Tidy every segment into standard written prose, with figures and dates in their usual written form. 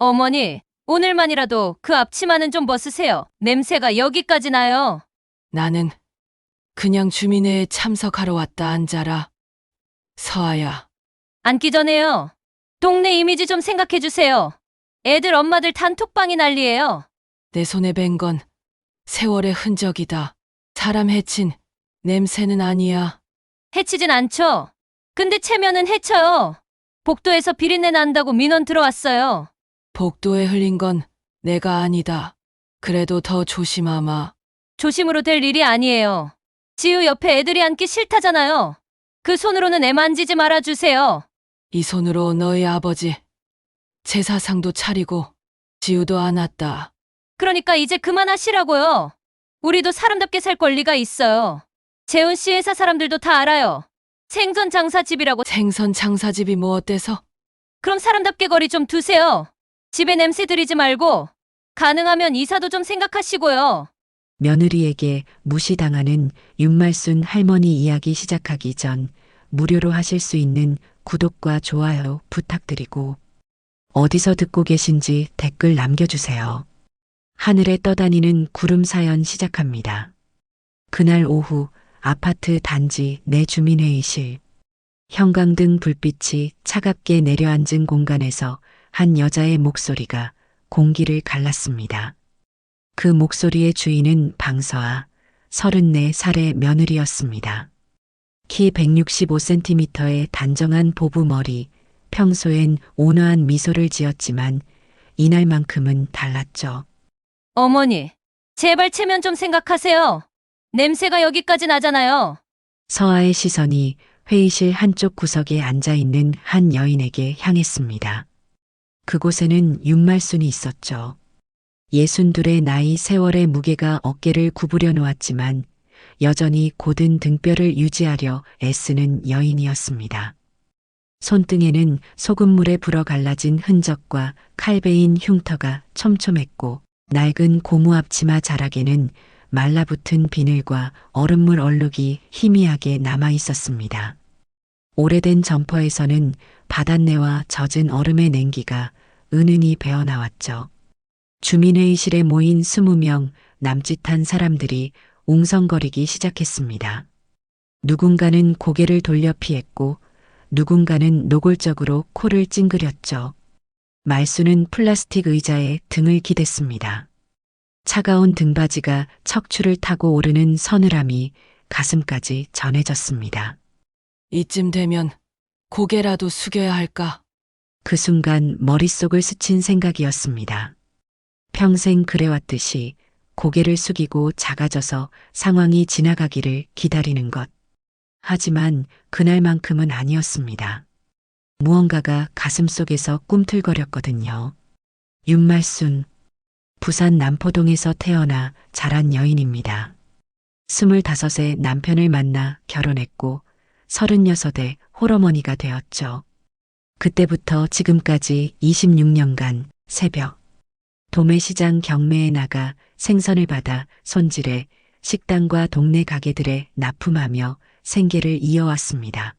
어머니, 오늘만이라도 그 앞치마는 좀 벗으세요. 냄새가 여기까지 나요. 나는 그냥 주민회에 참석하러 왔다. 앉아라. 서아야, 앉기 전에요. 동네 이미지 좀 생각해 주세요. 애들 엄마들 단톡방이 난리예요. 내 손에 밴 건 세월의 흔적이다. 사람 해친 냄새는 아니야. 해치진 않죠? 근데 체면은 해쳐요. 복도에서 비린내 난다고 민원 들어왔어요. 복도에 흘린 건 내가 아니다. 그래도 더 조심하마. 조심으로 될 일이 아니에요. 지우 옆에 애들이 앉기 싫다잖아요. 그 손으로는 애 만지지 말아주세요. 이 손으로 너희 아버지 제사상도 차리고 지우도 안았다. 그러니까 이제 그만하시라고요. 우리도 사람답게 살 권리가 있어요. 재훈 씨 회사 사람들도 다 알아요. 생선 장사집이라고. 생선 장사집이 뭐 어때서? 그럼 사람답게 거리 좀 두세요. 집에 냄새 들이지 말고 가능하면 이사도 좀 생각하시고요. 며느리에게 무시당하는 윤말순 할머니 이야기 시작하기 전 무료로 하실 수 있는 구독과 좋아요 부탁드리고 어디서 듣고 계신지 댓글 남겨주세요. 하늘에 떠다니는 구름 사연 시작합니다. 그날 오후 아파트 단지 내 주민회의실. 형광등 불빛이 차갑게 내려앉은 공간에서 한 여자의 목소리가 공기를 갈랐습니다. 그 목소리의 주인은 방서아, 34살의 며느리였습니다. 키 165cm의 단정한 보부 머리, 평소엔 온화한 미소를 지었지만 이날만큼은 달랐죠. 어머니, 제발 체면 좀 생각하세요. 냄새가 여기까지 나잖아요. 서아의 시선이 회의실 한쪽 구석에 앉아있는 한 여인에게 향했습니다. 그곳에는 윤말순이 있었죠. 62의 나이 세월의 무게가 어깨를 구부려 놓았지만 여전히 곧은 등뼈를 유지하려 애쓰는 여인이었습니다. 손등에는 소금물에 불어 갈라진 흔적과 칼베인 흉터가 촘촘했고 낡은 고무 앞치마 자락에는 말라붙은 비늘과 얼음물 얼룩이 희미하게 남아 있었습니다. 오래된 점퍼에서는 바닷내와 젖은 얼음의 냉기가 은은히 배어나왔죠. 주민회의실에 모인 20명 남짓한 사람들이 웅성거리기 시작했습니다. 누군가는 고개를 돌려 피했고 누군가는 노골적으로 코를 찡그렸죠. 말수는 플라스틱 의자에 등을 기댔습니다. 차가운 등받이가 척추를 타고 오르는 서늘함이 가슴까지 전해졌습니다. 이쯤 되면 고개라도 숙여야 할까? 그 순간 머릿속을 스친 생각이었습니다. 평생 그래왔듯이 고개를 숙이고 작아져서 상황이 지나가기를 기다리는 것. 하지만 그날만큼은 아니었습니다. 무언가가 가슴속에서 꿈틀거렸거든요. 윤말순, 부산 남포동에서 태어나 자란 여인입니다. 25세 남편을 만나 결혼했고 36에 홀어머니가 되었죠. 그때부터 지금까지 26년간 새벽 도매시장 경매에 나가 생선을 받아 손질해 식당과 동네 가게들에 납품하며 생계를 이어왔습니다.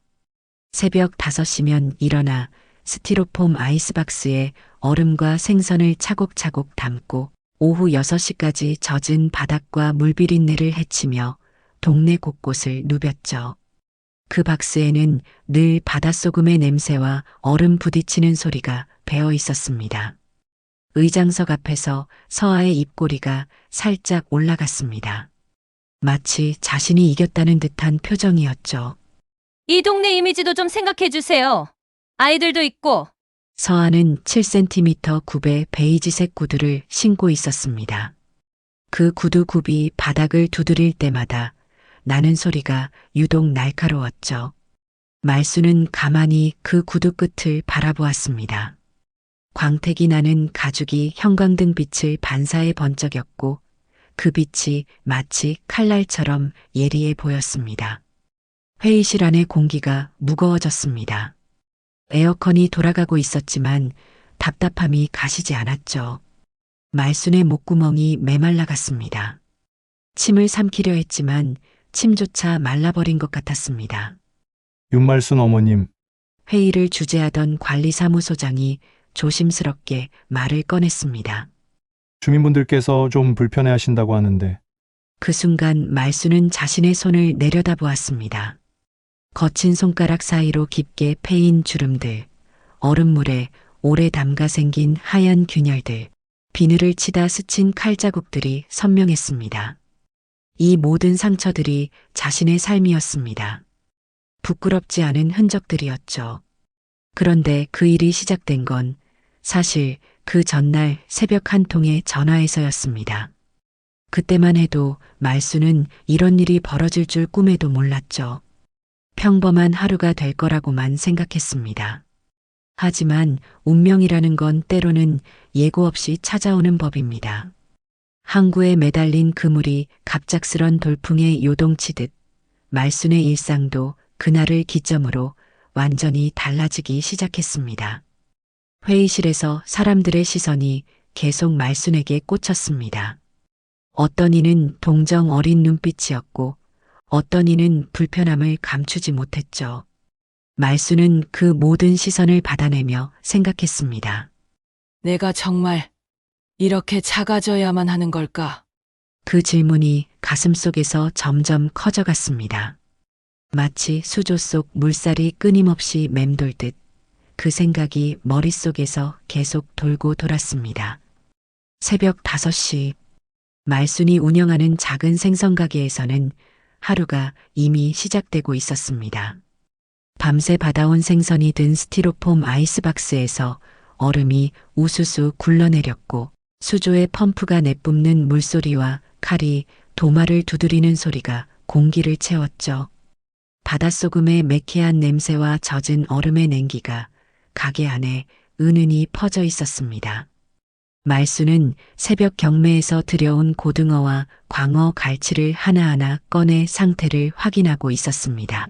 새벽 5시면 일어나 스티로폼 아이스박스에 얼음과 생선을 차곡차곡 담고 오후 6시까지 젖은 바닥과 물비린내를 헤치며 동네 곳곳을 누볐죠. 그 박스에는 늘 바닷소금의 냄새와 얼음 부딪히는 소리가 배어 있었습니다. 의장석 앞에서 서아의 입꼬리가 살짝 올라갔습니다. 마치 자신이 이겼다는 듯한 표정이었죠. 이 동네 이미지도 좀 생각해 주세요. 아이들도 있고. 서아는 7cm 굽의 베이지색 구두를 신고 있었습니다. 그 구두 굽이 바닥을 두드릴 때마다 나는 소리가 유독 날카로웠죠. 말수는 가만히 그 구두 끝을 바라보았습니다. 광택이 나는 가죽이 형광등 빛을 반사해 번쩍였고 그 빛이 마치 칼날처럼 예리해 보였습니다. 회의실 안의 공기가 무거워졌습니다. 에어컨이 돌아가고 있었지만 답답함이 가시지 않았죠. 말순의 목구멍이 메말라갔습니다. 침을 삼키려 했지만 침조차 말라버린 것 같았습니다. 윤말순 어머님, 회의를 주재하던 관리사무소장이 조심스럽게 말을 꺼냈습니다. 주민분들께서 좀 불편해 하신다고 하는데 그 순간 말수는 자신의 손을 내려다보았습니다. 거친 손가락 사이로 깊게 패인 주름들, 얼음물에 오래 담가 생긴 하얀 균열들, 비늘을 치다 스친 칼자국들이 선명했습니다. 이 모든 상처들이 자신의 삶이었습니다. 부끄럽지 않은 흔적들이었죠. 그런데 그 일이 시작된 건 사실 그 전날 새벽 한 통의 전화에서였습니다. 그때만 해도 말수는 이런 일이 벌어질 줄 꿈에도 몰랐죠. 평범한 하루가 될 거라고만 생각했습니다. 하지만 운명이라는 건 때로는 예고 없이 찾아오는 법입니다. 항구에 매달린 그물이 갑작스런 돌풍에 요동치듯 말순의 일상도 그날을 기점으로 완전히 달라지기 시작했습니다. 회의실에서 사람들의 시선이 계속 말순에게 꽂혔습니다. 어떤 이는 동정 어린 눈빛이었고 어떤 이는 불편함을 감추지 못했죠. 말수는 그 모든 시선을 받아내며 생각했습니다. 내가 정말 이렇게 작아져야만 하는 걸까? 그 질문이 가슴속에서 점점 커져갔습니다. 마치 수조 속 물살이 끊임없이 맴돌듯 그 생각이 머릿속에서 계속 돌고 돌았습니다. 새벽 5시 말순이 운영하는 작은 생선가게에서는 하루가 이미 시작되고 있었습니다. 밤새 받아온 생선이 든 스티로폼 아이스박스에서 얼음이 우수수 굴러내렸고 수조의 펌프가 내뿜는 물소리와 칼이 도마를 두드리는 소리가 공기를 채웠죠. 바닷소금의 매캐한 냄새와 젖은 얼음의 냉기가 가게 안에 은은히 퍼져 있었습니다. 말수는 새벽 경매에서 들여온 고등어와 광어 갈치를 하나하나 꺼내 상태를 확인하고 있었습니다.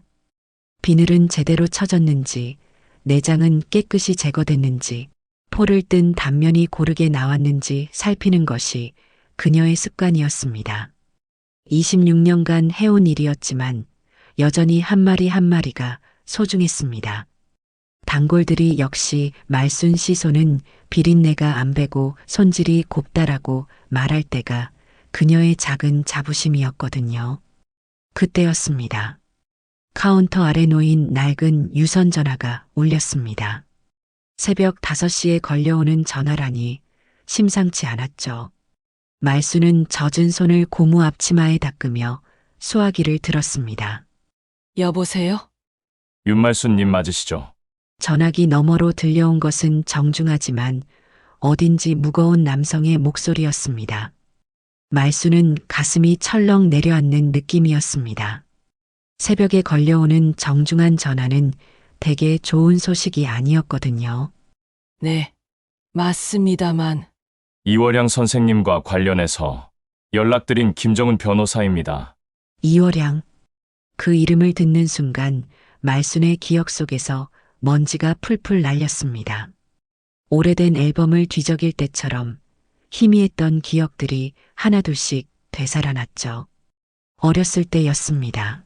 비늘은 제대로 쳐졌는지, 내장은 깨끗이 제거됐는지, 포를 뜬 단면이 고르게 나왔는지 살피는 것이 그녀의 습관이었습니다. 26년간 해온 일이었지만 여전히 한 마리 한 마리가 소중했습니다. 단골들이 역시 말순 씨 손은 비린내가 안 배고 손질이 곱다라고 말할 때가 그녀의 작은 자부심이었거든요. 그때였습니다. 카운터 아래 놓인 낡은 유선 전화가 울렸습니다. 새벽 5시에 걸려오는 전화라니 심상치 않았죠. 말수는 젖은 손을 고무 앞치마에 닦으며 수화기를 들었습니다. 여보세요? 윤말순님 맞으시죠? 전화기 너머로 들려온 것은 정중하지만 어딘지 무거운 남성의 목소리였습니다. 말수는 가슴이 철렁 내려앉는 느낌이었습니다. 새벽에 걸려오는 정중한 전화는 되게 좋은 소식이 아니었거든요. 네, 맞습니다만 이월양 선생님과 관련해서 연락드린 김정은 변호사입니다. 이월양. 그 이름을 듣는 순간 말순의 기억 속에서 먼지가 풀풀 날렸습니다. 오래된 앨범을 뒤적일 때처럼 희미했던 기억들이 하나둘씩 되살아났죠. 어렸을 때였습니다.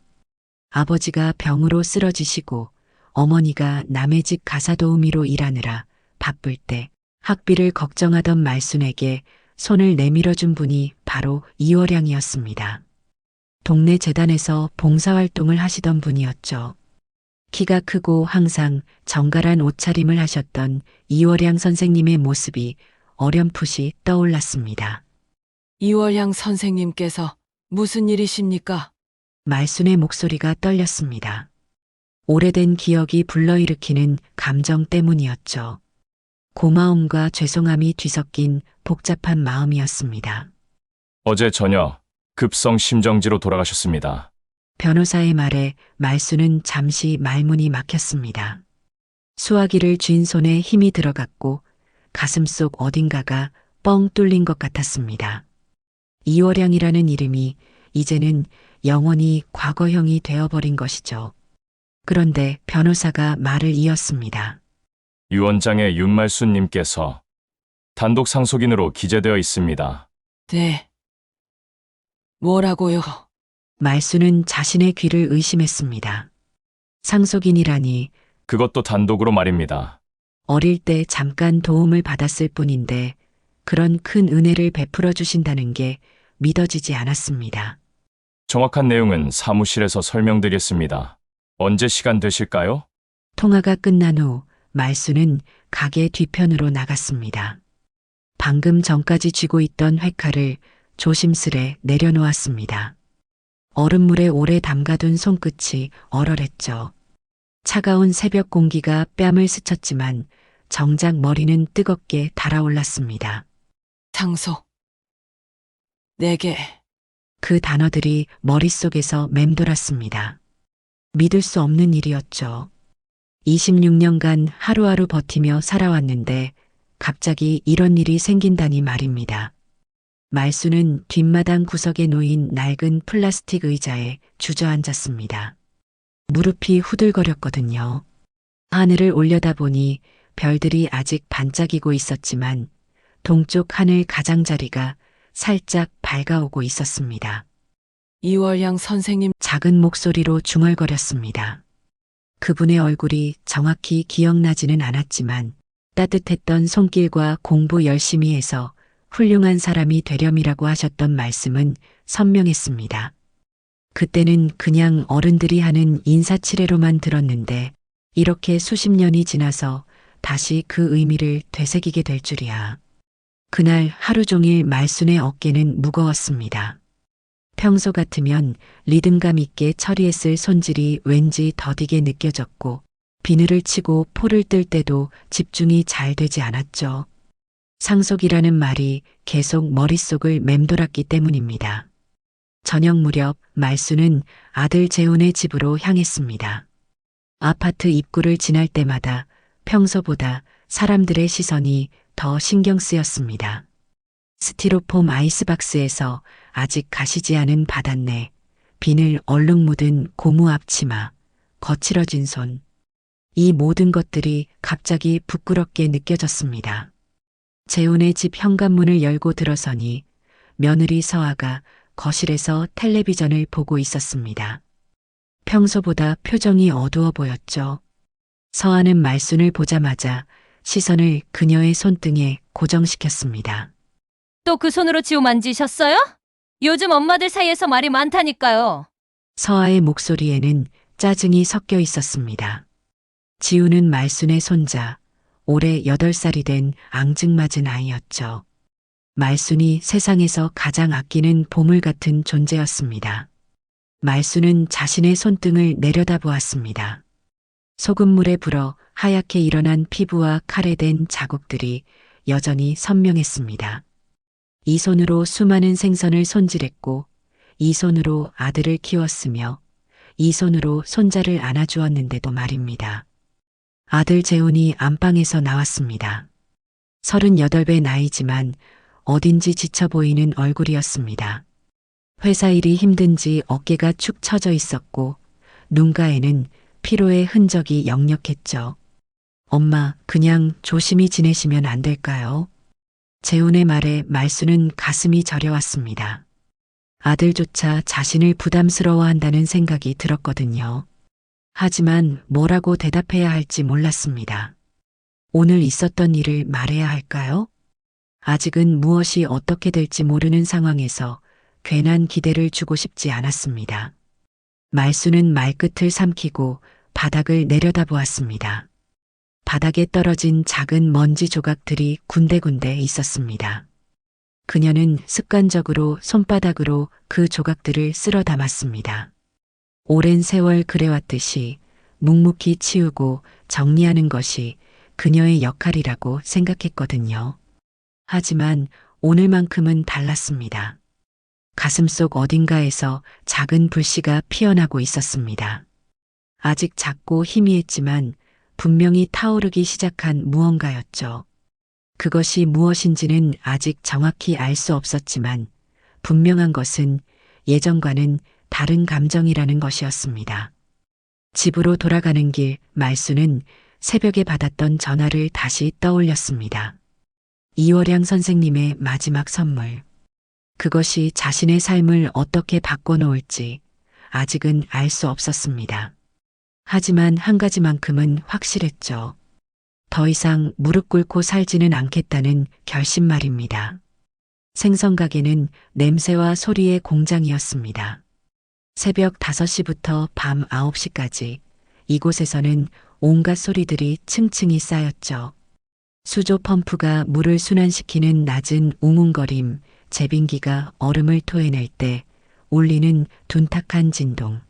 아버지가 병으로 쓰러지시고 어머니가 남의 집 가사 도우미로 일하느라 바쁠 때 학비를 걱정하던 말순에게 손을 내밀어준 분이 바로 이월양이었습니다. 동네 재단에서 봉사활동을 하시던 분이었죠. 키가 크고 항상 정갈한 옷차림을 하셨던 이월양 선생님의 모습이 어렴풋이 떠올랐습니다. 이월양 선생님께서 무슨 일이십니까? 말순의 목소리가 떨렸습니다. 오래된 기억이 불러일으키는 감정 때문이었죠. 고마움과 죄송함이 뒤섞인 복잡한 마음이었습니다. 어제 저녁 급성 심정지로 돌아가셨습니다. 변호사의 말에 말수는 잠시 말문이 막혔습니다. 수화기를 쥔 손에 힘이 들어갔고 가슴속 어딘가가 뻥 뚫린 것 같았습니다. 이월양이라는 이름이 이제는 영원히 과거형이 되어버린 것이죠. 그런데 변호사가 말을 이었습니다. 유 원장의 윤말순님께서 단독 상속인으로 기재되어 있습니다. 네. 뭐라고요? 말수는 자신의 귀를 의심했습니다. 상속인이라니 그것도 단독으로 말입니다. 어릴 때 잠깐 도움을 받았을 뿐인데 그런 큰 은혜를 베풀어 주신다는 게 믿어지지 않았습니다. 정확한 내용은 사무실에서 설명드리겠습니다. 언제 시간 되실까요? 통화가 끝난 후 말수는 가게 뒤편으로 나갔습니다. 방금 전까지 쥐고 있던 회칼을 조심스레 내려놓았습니다. 얼음물에 오래 담가둔 손끝이 얼얼했죠. 차가운 새벽 공기가 뺨을 스쳤지만 정작 머리는 뜨겁게 달아올랐습니다. 상속. 내게. 그 단어들이 머릿속에서 맴돌았습니다. 믿을 수 없는 일이었죠. 26년간 하루하루 버티며 살아왔는데 갑자기 이런 일이 생긴다니 말입니다. 말수는 뒷마당 구석에 놓인 낡은 플라스틱 의자에 주저앉았습니다. 무릎이 후들거렸거든요. 하늘을 올려다보니 별들이 아직 반짝이고 있었지만 동쪽 하늘 가장자리가 살짝 밝아오고 있었습니다. 이월양 선생님, 작은 목소리로 중얼거렸습니다. 그분의 얼굴이 정확히 기억나지는 않았지만 따뜻했던 손길과 공부 열심히 해서 훌륭한 사람이 되렴이라고 하셨던 말씀은 선명했습니다. 그때는 그냥 어른들이 하는 인사치레로만 들었는데 이렇게 수십 년이 지나서 다시 그 의미를 되새기게 될 줄이야. 그날 하루 종일 말순의 어깨는 무거웠습니다. 평소 같으면 리듬감 있게 처리했을 손질이 왠지 더디게 느껴졌고 비늘을 치고 포를 뜰 때도 집중이 잘 되지 않았죠. 상속이라는 말이 계속 머릿속을 맴돌았기 때문입니다. 저녁 무렵 말수는 아들 재훈의 집으로 향했습니다. 아파트 입구를 지날 때마다 평소보다 사람들의 시선이 더 신경 쓰였습니다. 스티로폼 아이스박스에서 아직 가시지 않은 바닷내, 비늘 얼룩 묻은 고무 앞치마, 거칠어진 손. 이 모든 것들이 갑자기 부끄럽게 느껴졌습니다. 재훈의 집 현관문을 열고 들어서니 며느리 서아가 거실에서 텔레비전을 보고 있었습니다. 평소보다 표정이 어두워 보였죠. 서아는 말순을 보자마자 시선을 그녀의 손등에 고정시켰습니다. 또 그 손으로 지호 만지셨어요? 요즘 엄마들 사이에서 말이 많다니까요. 서아의 목소리에는 짜증이 섞여 있었습니다. 지우는 말순의 손자, 올해 8살이 된 앙증맞은 아이였죠. 말순이 세상에서 가장 아끼는 보물 같은 존재였습니다. 말순은 자신의 손등을 내려다보았습니다. 소금물에 불어 하얗게 일어난 피부와 칼에 댄 자국들이 여전히 선명했습니다. 이 손으로 수많은 생선을 손질했고, 이 손으로 아들을 키웠으며, 이 손으로 손자를 안아주었는데도 말입니다. 아들 재훈이 안방에서 나왔습니다. 38배 나이지만 어딘지 지쳐 보이는 얼굴이었습니다. 회사 일이 힘든지 어깨가 축 처져 있었고 눈가에는 피로의 흔적이 역력했죠. 엄마, 그냥 조심히 지내시면 안 될까요? 재훈의 말에 말수는 가슴이 저려왔습니다. 아들조차 자신을 부담스러워한다는 생각이 들었거든요. 하지만 뭐라고 대답해야 할지 몰랐습니다. 오늘 있었던 일을 말해야 할까요? 아직은 무엇이 어떻게 될지 모르는 상황에서 괜한 기대를 주고 싶지 않았습니다. 말수는 말끝을 삼키고 바닥을 내려다보았습니다. 바닥에 떨어진 작은 먼지 조각들이 군데군데 있었습니다. 그녀는 습관적으로 손바닥으로 그 조각들을 쓸어 담았습니다. 오랜 세월 그래왔듯이 묵묵히 치우고 정리하는 것이 그녀의 역할이라고 생각했거든요. 하지만 오늘만큼은 달랐습니다. 가슴속 어딘가에서 작은 불씨가 피어나고 있었습니다. 아직 작고 희미했지만 분명히 타오르기 시작한 무언가였죠. 그것이 무엇인지는 아직 정확히 알 수 없었지만 분명한 것은 예전과는 다른 감정이라는 것이었습니다. 집으로 돌아가는 길 말수는 새벽에 받았던 전화를 다시 떠올렸습니다. 이월양 선생님의 마지막 선물. 그것이 자신의 삶을 어떻게 바꿔놓을지 아직은 알 수 없었습니다. 하지만 한 가지만큼은 확실했죠. 더 이상 무릎 꿇고 살지는 않겠다는 결심 말입니다. 생선가게는 냄새와 소리의 공장이었습니다. 새벽 5시부터 밤 9시까지 이곳에서는 온갖 소리들이 층층이 쌓였죠. 수조 펌프가 물을 순환시키는 낮은 웅웅거림, 제빙기가 얼음을 토해낼 때 울리는 둔탁한 진동,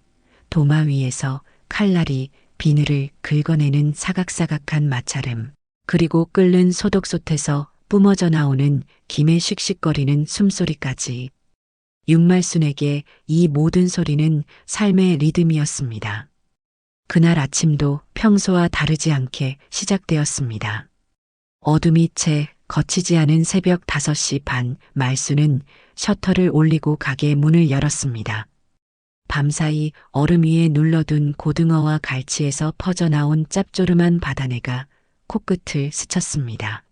도마 위에서 칼날이 비늘을 긁어내는 사각사각한 마찰음, 그리고 끓는 소독솥에서 뿜어져 나오는 김의 씩씩거리는 숨소리까지. 윤말순에게 이 모든 소리는 삶의 리듬이었습니다. 그날 아침도 평소와 다르지 않게 시작되었습니다. 어둠이 채 거치지 않은 새벽 5시 반, 말순은 셔터를 올리고 가게 문을 열었습니다. 밤사이 얼음 위에 눌러둔 고등어와 갈치에서 퍼져나온 짭조름한 바다내가 코끝을 스쳤습니다.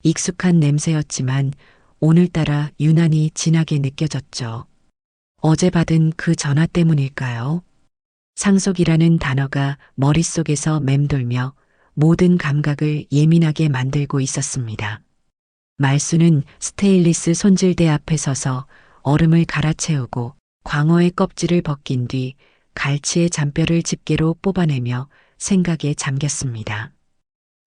익숙한 냄새였지만 오늘따라 유난히 진하게 느껴졌죠. 어제 받은 그 전화 때문일까요? 상속이라는 단어가 머릿속에서 맴돌며 모든 감각을 예민하게 만들고 있었습니다. 말수는 스테인리스 손질대 앞에 서서 얼음을 갈아채우고 광어의 껍질을 벗긴 뒤 갈치의 잔뼈를 집게로 뽑아내며 생각에 잠겼습니다.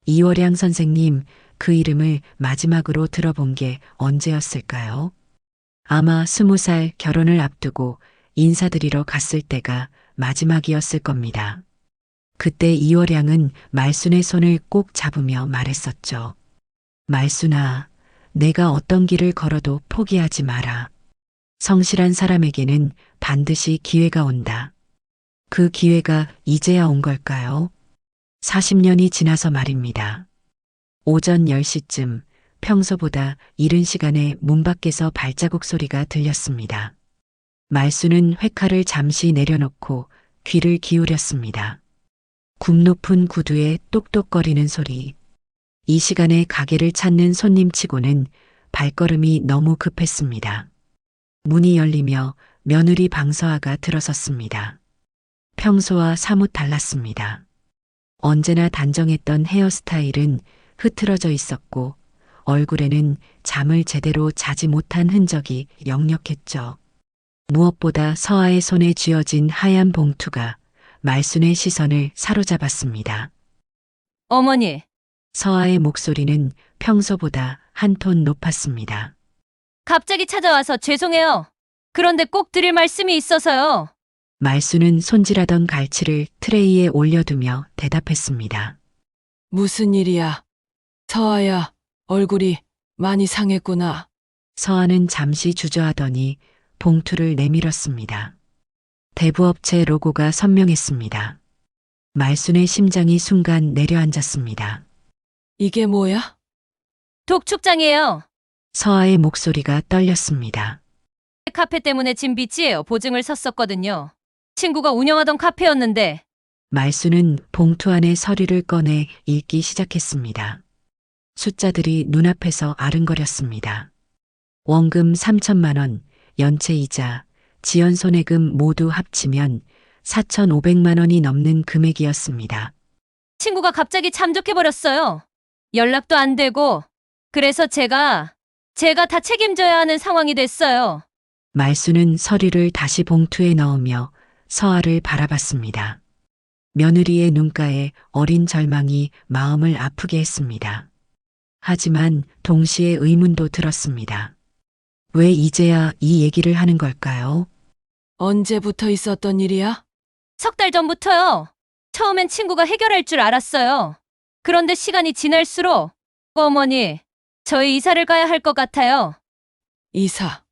이월양 선생님, 그 이름을 마지막으로 들어본 게 언제였을까요? 아마 20살 결혼을 앞두고 인사드리러 갔을 때가 마지막이었을 겁니다. 그때 이월양은 말순의 손을 꼭 잡으며 말했었죠. 말순아, 내가 어떤 길을 걸어도 포기하지 마라. 성실한 사람에게는 반드시 기회가 온다. 그 기회가 이제야 온 걸까요? 40년이 지나서 말입니다. 오전 10시쯤 평소보다 이른 시간에 문 밖에서 발자국 소리가 들렸습니다. 말수는 회칼을 잠시 내려놓고 귀를 기울였습니다. 굽 높은 구두에 똑똑거리는 소리. 이 시간에 가게를 찾는 손님치고는 발걸음이 너무 급했습니다. 문이 열리며 며느리 방서아가 들어섰습니다. 평소와 사뭇 달랐습니다. 언제나 단정했던 헤어스타일은 흐트러져 있었고 얼굴에는 잠을 제대로 자지 못한 흔적이 역력했죠. 무엇보다 서아의 손에 쥐어진 하얀 봉투가 말순의 시선을 사로잡았습니다. 어머니, 서아의 목소리는 평소보다 한 톤 높았습니다. 갑자기 찾아와서 죄송해요. 그런데 꼭 드릴 말씀이 있어서요. 말순은 손질하던 갈치를 트레이에 올려두며 대답했습니다. 무슨 일이야? 서아야, 얼굴이 많이 상했구나. 서아는 잠시 주저하더니 봉투를 내밀었습니다. 대부업체 로고가 선명했습니다. 말순의 심장이 순간 내려앉았습니다. 이게 뭐야? 독축장이에요. 서아의 목소리가 떨렸습니다. 카페 때문에 진 빚이에요. 보증을 섰었거든요. 친구가 운영하던 카페였는데 말순은 봉투 안에 서류를 꺼내 읽기 시작했습니다. 숫자들이 눈앞에서 아른거렸습니다. 원금 3천만 원, 연체이자, 지연 손해금 모두 합치면 4,500만 원이 넘는 금액이었습니다. 친구가 갑자기 잠적해버렸어요. 연락도 안 되고 그래서 제가 다 책임져야 하는 상황이 됐어요. 말순은 서류를 다시 봉투에 넣으며 서아를 바라봤습니다. 며느리의 눈가에 어린 절망이 마음을 아프게 했습니다. 하지만 동시에 의문도 들었습니다. 왜 이제야 이 얘기를 하는 걸까요? 언제부터 있었던 일이야? 3달 전부터요. 처음엔 친구가 해결할 줄 알았어요. 그런데 시간이 지날수록 어머니, 저희 이사를 가야 할 것 같아요. 이사.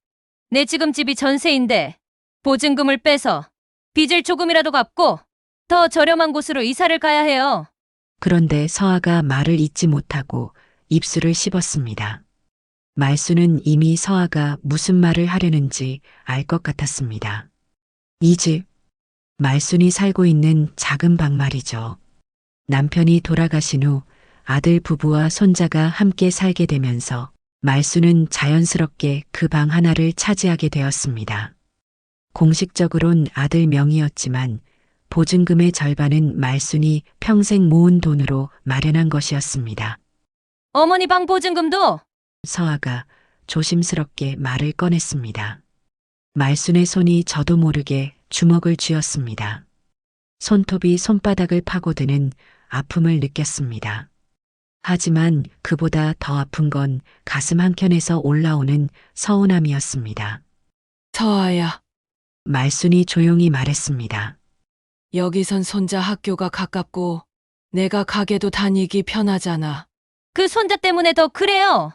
내 지금 집이 전세인데 보증금을 빼서 빚을 조금이라도 갚고 더 저렴한 곳으로 이사를 가야 해요. 그런데 서아가 말을 잇지 못하고 입술을 씹었습니다. 말수는 이미 서아가 무슨 말을 하려는지 알 것 같았습니다. 이 집, 말순이 살고 있는 작은 방 말이죠. 남편이 돌아가신 후 아들 부부와 손자가 함께 살게 되면서 말수는 자연스럽게 그 방 하나를 차지하게 되었습니다. 공식적으론 아들 명의였지만 보증금의 절반은 말순이 평생 모은 돈으로 마련한 것이었습니다. 어머니 방 보증금도 서아가 조심스럽게 말을 꺼냈습니다. 말순의 손이 저도 모르게 주먹을 쥐었습니다. 손톱이 손바닥을 파고드는 아픔을 느꼈습니다. 하지만 그보다 더 아픈 건 가슴 한켠에서 올라오는 서운함이었습니다. 서아야, 말순이 조용히 말했습니다. 여기선 손자 학교가 가깝고 내가 가게도 다니기 편하잖아. 그 손자 때문에 더 그래요.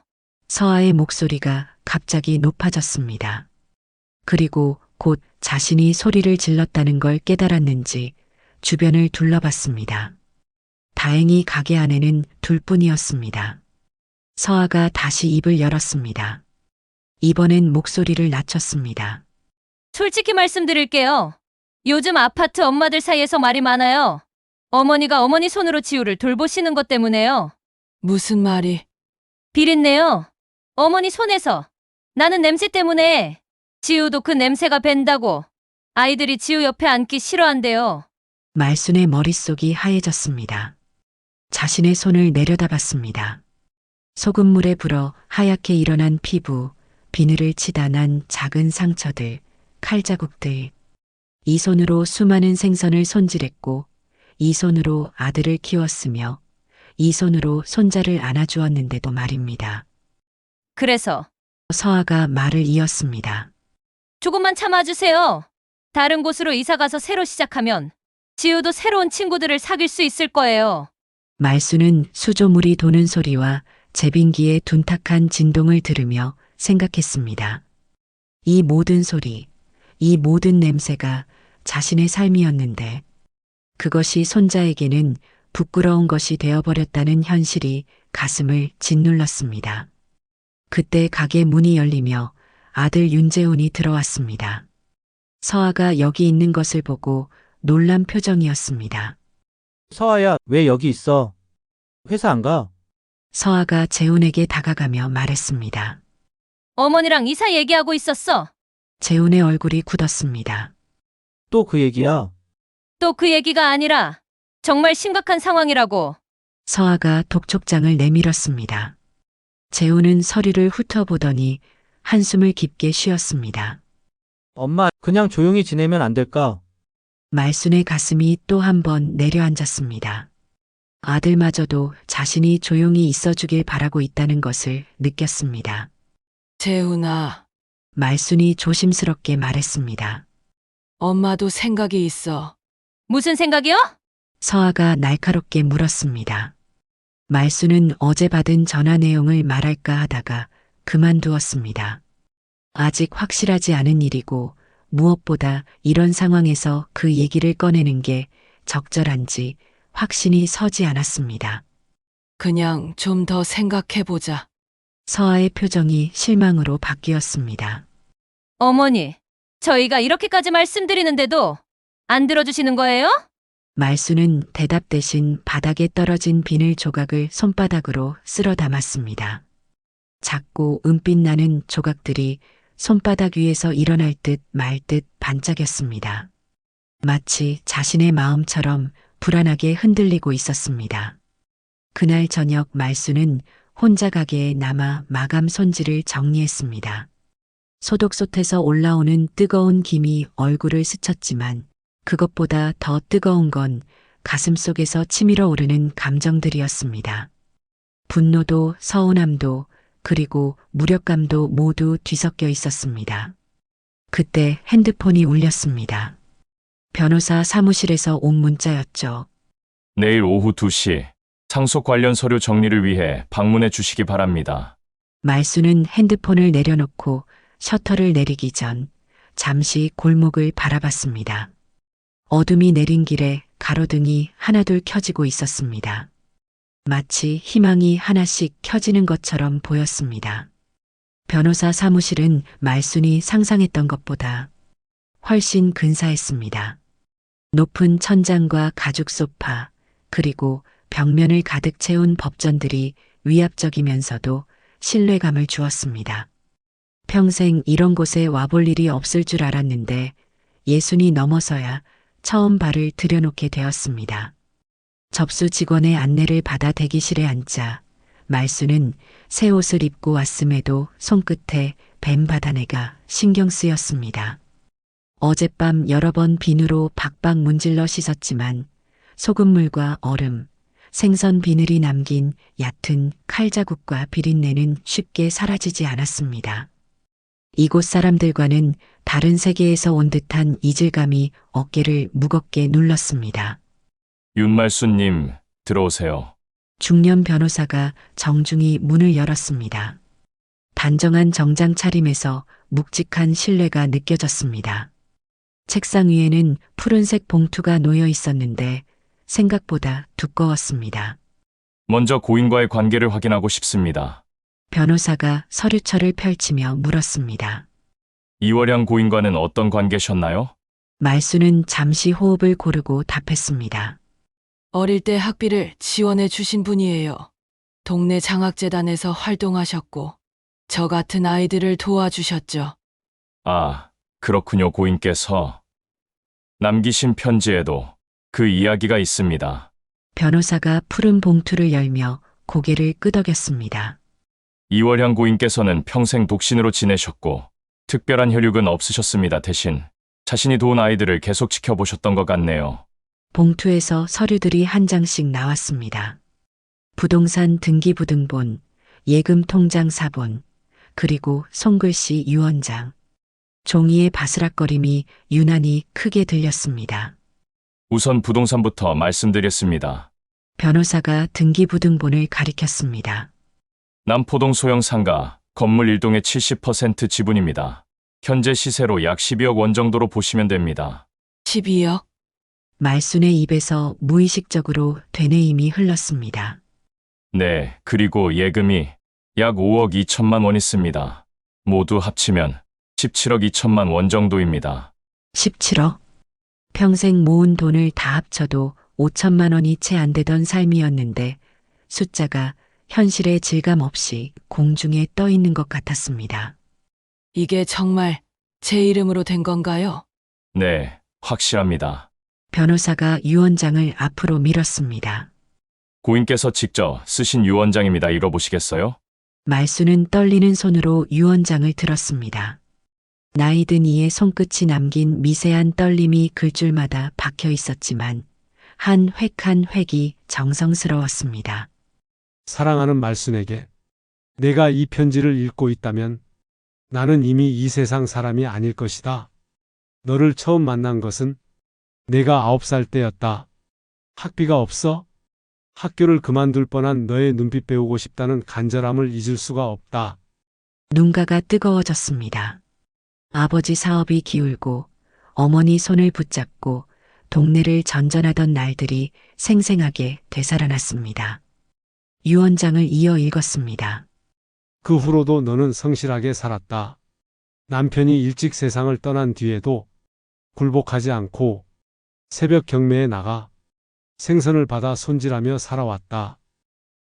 서아의 목소리가 갑자기 높아졌습니다. 그리고 곧 자신이 소리를 질렀다는 걸 깨달았는지 주변을 둘러봤습니다. 다행히 가게 안에는 둘뿐이었습니다. 서아가 다시 입을 열었습니다. 이번엔 목소리를 낮췄습니다. 솔직히 말씀드릴게요. 요즘 아파트 엄마들 사이에서 말이 많아요. 어머니가 어머니 손으로 지우를 돌보시는 것 때문에요. 무슨 말이? 비린내요. 어머니 손에서. 나는 냄새 때문에 지우도 그 냄새가 밴다고. 아이들이 지우 옆에 앉기 싫어한대요. 말순의 머릿속이 하얘졌습니다. 자신의 손을 내려다봤습니다. 소금물에 불어 하얗게 일어난 피부, 비늘을 치다 난 작은 상처들, 칼자국들. 이 손으로 수많은 생선을 손질했고, 이 손으로 아들을 키웠으며, 이 손으로 손자를 안아주었는데도 말입니다. 그래서 서아가 말을 이었습니다. 조금만 참아주세요. 다른 곳으로 이사가서 새로 시작하면 지우도 새로운 친구들을 사귈 수 있을 거예요. 말수는 수조물이 도는 소리와 제빙기의 둔탁한 진동을 들으며 생각했습니다. 이 모든 소리, 이 모든 냄새가 자신의 삶이었는데 그것이 손자에게는 부끄러운 것이 되어버렸다는 현실이 가슴을 짓눌렀습니다. 그때 가게 문이 열리며 아들 윤재훈이 들어왔습니다. 서아가 여기 있는 것을 보고 놀란 표정이었습니다. 서아야, 왜 여기 있어? 회사 안 가? 서아가 재훈에게 다가가며 말했습니다. 어머니랑 이사 얘기하고 있었어. 재훈의 얼굴이 굳었습니다. 또 그 얘기야? 또 그 얘기가 아니라 정말 심각한 상황이라고. 서아가 독촉장을 내밀었습니다. 재훈은 서류를 훑어보더니 한숨을 깊게 쉬었습니다. 엄마, 그냥 조용히 지내면 안 될까? 말순의 가슴이 또 한 번 내려앉았습니다. 아들마저도 자신이 조용히 있어주길 바라고 있다는 것을 느꼈습니다. 재훈아, 말순이 조심스럽게 말했습니다. 엄마도 생각이 있어. 무슨 생각이요? 서아가 날카롭게 물었습니다. 말순은 어제 받은 전화 내용을 말할까 하다가 그만두었습니다. 아직 확실하지 않은 일이고 무엇보다 이런 상황에서 그 얘기를 꺼내는 게 적절한지 확신이 서지 않았습니다. 그냥 좀 더 생각해보자. 서아의 표정이 실망으로 바뀌었습니다. 어머니, 저희가 이렇게까지 말씀드리는데도 안 들어주시는 거예요? 말수는 대답 대신 바닥에 떨어진 비늘 조각을 손바닥으로 쓸어 담았습니다. 작고 은빛 나는 조각들이 손바닥 위에서 일어날 듯 말 듯 반짝였습니다. 마치 자신의 마음처럼 불안하게 흔들리고 있었습니다. 그날 저녁 말수는 혼자 가게에 남아 마감 손질을 정리했습니다. 소독솥에서 올라오는 뜨거운 김이 얼굴을 스쳤지만 그것보다 더 뜨거운 건 가슴속에서 치밀어 오르는 감정들이었습니다. 분노도 서운함도 그리고 무력감도 모두 뒤섞여 있었습니다. 그때 핸드폰이 울렸습니다. 변호사 사무실에서 온 문자였죠. 내일 오후 2시 상속 관련 서류 정리를 위해 방문해 주시기 바랍니다. 말수는 핸드폰을 내려놓고 셔터를 내리기 전 잠시 골목을 바라봤습니다. 어둠이 내린 길에 가로등이 하나둘 켜지고 있었습니다. 마치 희망이 하나씩 켜지는 것처럼 보였습니다. 변호사 사무실은 말순이 상상했던 것보다 훨씬 근사했습니다. 높은 천장과 가죽 소파, 그리고 벽면을 가득 채운 법전들이 위압적이면서도 신뢰감을 주었습니다. 평생 이런 곳에 와볼 일이 없을 줄 알았는데 60이 넘어서야 처음 발을 들여놓게 되었습니다. 접수 직원의 안내를 받아 대기실에 앉자 말수는 새 옷을 입고 왔음에도 손끝에 뱀 바다내가 신경 쓰였습니다. 어젯밤 여러 번 비누로 박박 문질러 씻었지만 소금물과 얼음, 생선 비늘이 남긴 얕은 칼자국과 비린내는 쉽게 사라지지 않았습니다. 이곳 사람들과는 다른 세계에서 온 듯한 이질감이 어깨를 무겁게 눌렀습니다. 윤말수님, 들어오세요. 중년 변호사가 정중히 문을 열었습니다. 단정한 정장 차림에서 묵직한 신뢰가 느껴졌습니다. 책상 위에는 푸른색 봉투가 놓여 있었는데 생각보다 두꺼웠습니다. 먼저 고인과의 관계를 확인하고 싶습니다. 변호사가 서류철을 펼치며 물었습니다. 이월양 고인과는 어떤 관계셨나요? 말수는 잠시 호흡을 고르고 답했습니다. 어릴 때 학비를 지원해 주신 분이에요. 동네 장학재단에서 활동하셨고 저 같은 아이들을 도와주셨죠. 아, 그렇군요. 고인께서 남기신 편지에도 그 이야기가 있습니다. 변호사가 푸른 봉투를 열며 고개를 끄덕였습니다. 이월양 고인께서는 평생 독신으로 지내셨고 특별한 혈육은 없으셨습니다. 대신 자신이 도운 아이들을 계속 지켜보셨던 것 같네요. 봉투에서 서류들이 한 장씩 나왔습니다. 부동산 등기부등본, 예금 통장 사본, 그리고 손글씨 유언장. 종이의 바스락거림이 유난히 크게 들렸습니다. 우선 부동산부터 말씀드렸습니다. 변호사가 등기부등본을 가리켰습니다. 남포동 소형 상가 건물 1동의 70% 지분입니다. 현재 시세로 약 12억 원 정도로 보시면 됩니다. 12억? 말순의 입에서 무의식적으로 되뇌임이 흘렀습니다. 네, 그리고 예금이 약 5억 2천만 원 있습니다. 모두 합치면 17억 2천만 원 정도입니다. 17억? 평생 모은 돈을 다 합쳐도 5천만 원이 채 안 되던 삶이었는데 숫자가 현실의 질감 없이 공중에 떠 있는 것 같았습니다. 이게 정말 제 이름으로 된 건가요? 네, 확실합니다. 변호사가 유언장을 앞으로 밀었습니다. 고인께서 직접 쓰신 유언장입니다. 읽어보시겠어요? 말수는 떨리는 손으로 유언장을 들었습니다. 나이든 이의 손끝이 남긴 미세한 떨림이 글줄마다 박혀 있었지만 한 획 한 획이 정성스러웠습니다. 사랑하는 말순에게 내가 이 편지를 읽고 있다면 나는 이미 이 세상 사람이 아닐 것이다. 너를 처음 만난 것은 내가 9살 때였다. 학비가 없어? 학교를 그만둘 뻔한 너의 눈빛 배우고 싶다는 간절함을 잊을 수가 없다. 눈가가 뜨거워졌습니다. 아버지 사업이 기울고 어머니 손을 붙잡고 동네를 전전하던 날들이 생생하게 되살아났습니다. 유언장을 이어 읽었습니다. 그 후로도 너는 성실하게 살았다. 남편이 일찍 세상을 떠난 뒤에도 굴복하지 않고 새벽 경매에 나가 생선을 받아 손질하며 살아왔다.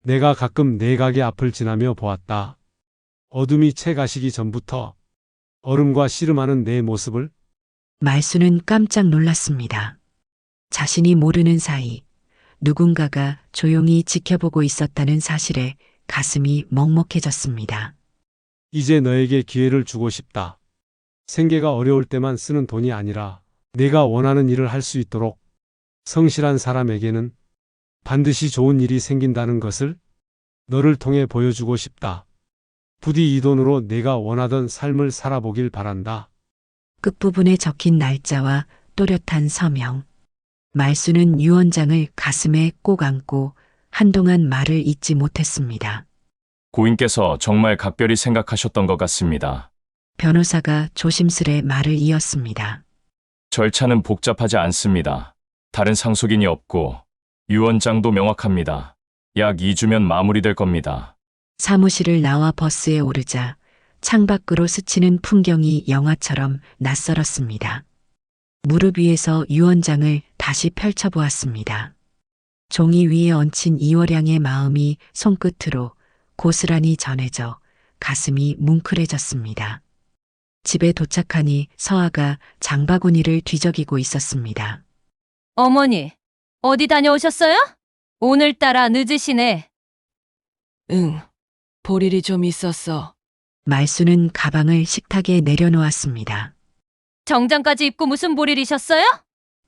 내가 가끔 내 가게 앞을 지나며 보았다. 어둠이 채 가시기 전부터 얼음과 씨름하는 내 모습을. 말수는 깜짝 놀랐습니다. 자신이 모르는 사이 누군가가 조용히 지켜보고 있었다는 사실에 가슴이 먹먹해졌습니다. 이제 너에게 기회를 주고 싶다. 생계가 어려울 때만 쓰는 돈이 아니라 내가 원하는 일을 할 수 있도록 성실한 사람에게는 반드시 좋은 일이 생긴다는 것을 너를 통해 보여주고 싶다. 부디 이 돈으로 내가 원하던 삶을 살아보길 바란다. 끝부분에 적힌 날짜와 또렷한 서명. 말수는 유언장을 가슴에 꼭 안고 한동안 말을 잇지 못했습니다. 고인께서 정말 각별히 생각하셨던 것 같습니다. 변호사가 조심스레 말을 이었습니다. 절차는 복잡하지 않습니다. 다른 상속인이 없고 유언장도 명확합니다. 약 2주면 마무리될 겁니다. 사무실을 나와 버스에 오르자 창밖으로 스치는 풍경이 영화처럼 낯설었습니다. 무릎 위에서 유언장을 다시 펼쳐보았습니다. 종이 위에 얹힌 이월양의 마음이 손끝으로 고스란히 전해져 가슴이 뭉클해졌습니다. 집에 도착하니 서아가 장바구니를 뒤적이고 있었습니다. 어머니, 어디 다녀오셨어요? 오늘따라 늦으시네. 응, 볼 일이 좀 있었어. 말수는 가방을 식탁에 내려놓았습니다. 정장까지 입고 무슨 볼일이셨어요?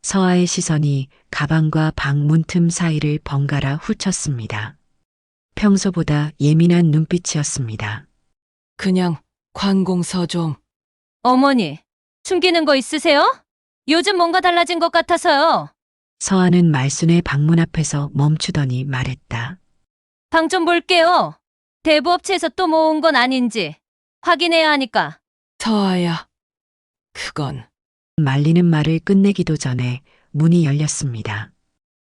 서아의 시선이 가방과 방 문틈 사이를 번갈아 훑었습니다. 평소보다 예민한 눈빛이었습니다. 그냥 관공서 좀. 어머니, 숨기는 거 있으세요? 요즘 뭔가 달라진 것 같아서요. 서아는 말순의 방문 앞에서 멈추더니 말했다. 방 좀 볼게요. 대부업체에서 또 모은 건 아닌지 확인해야 하니까. 서아야, 그건 말리는 말을 끝내기도 전에 문이 열렸습니다.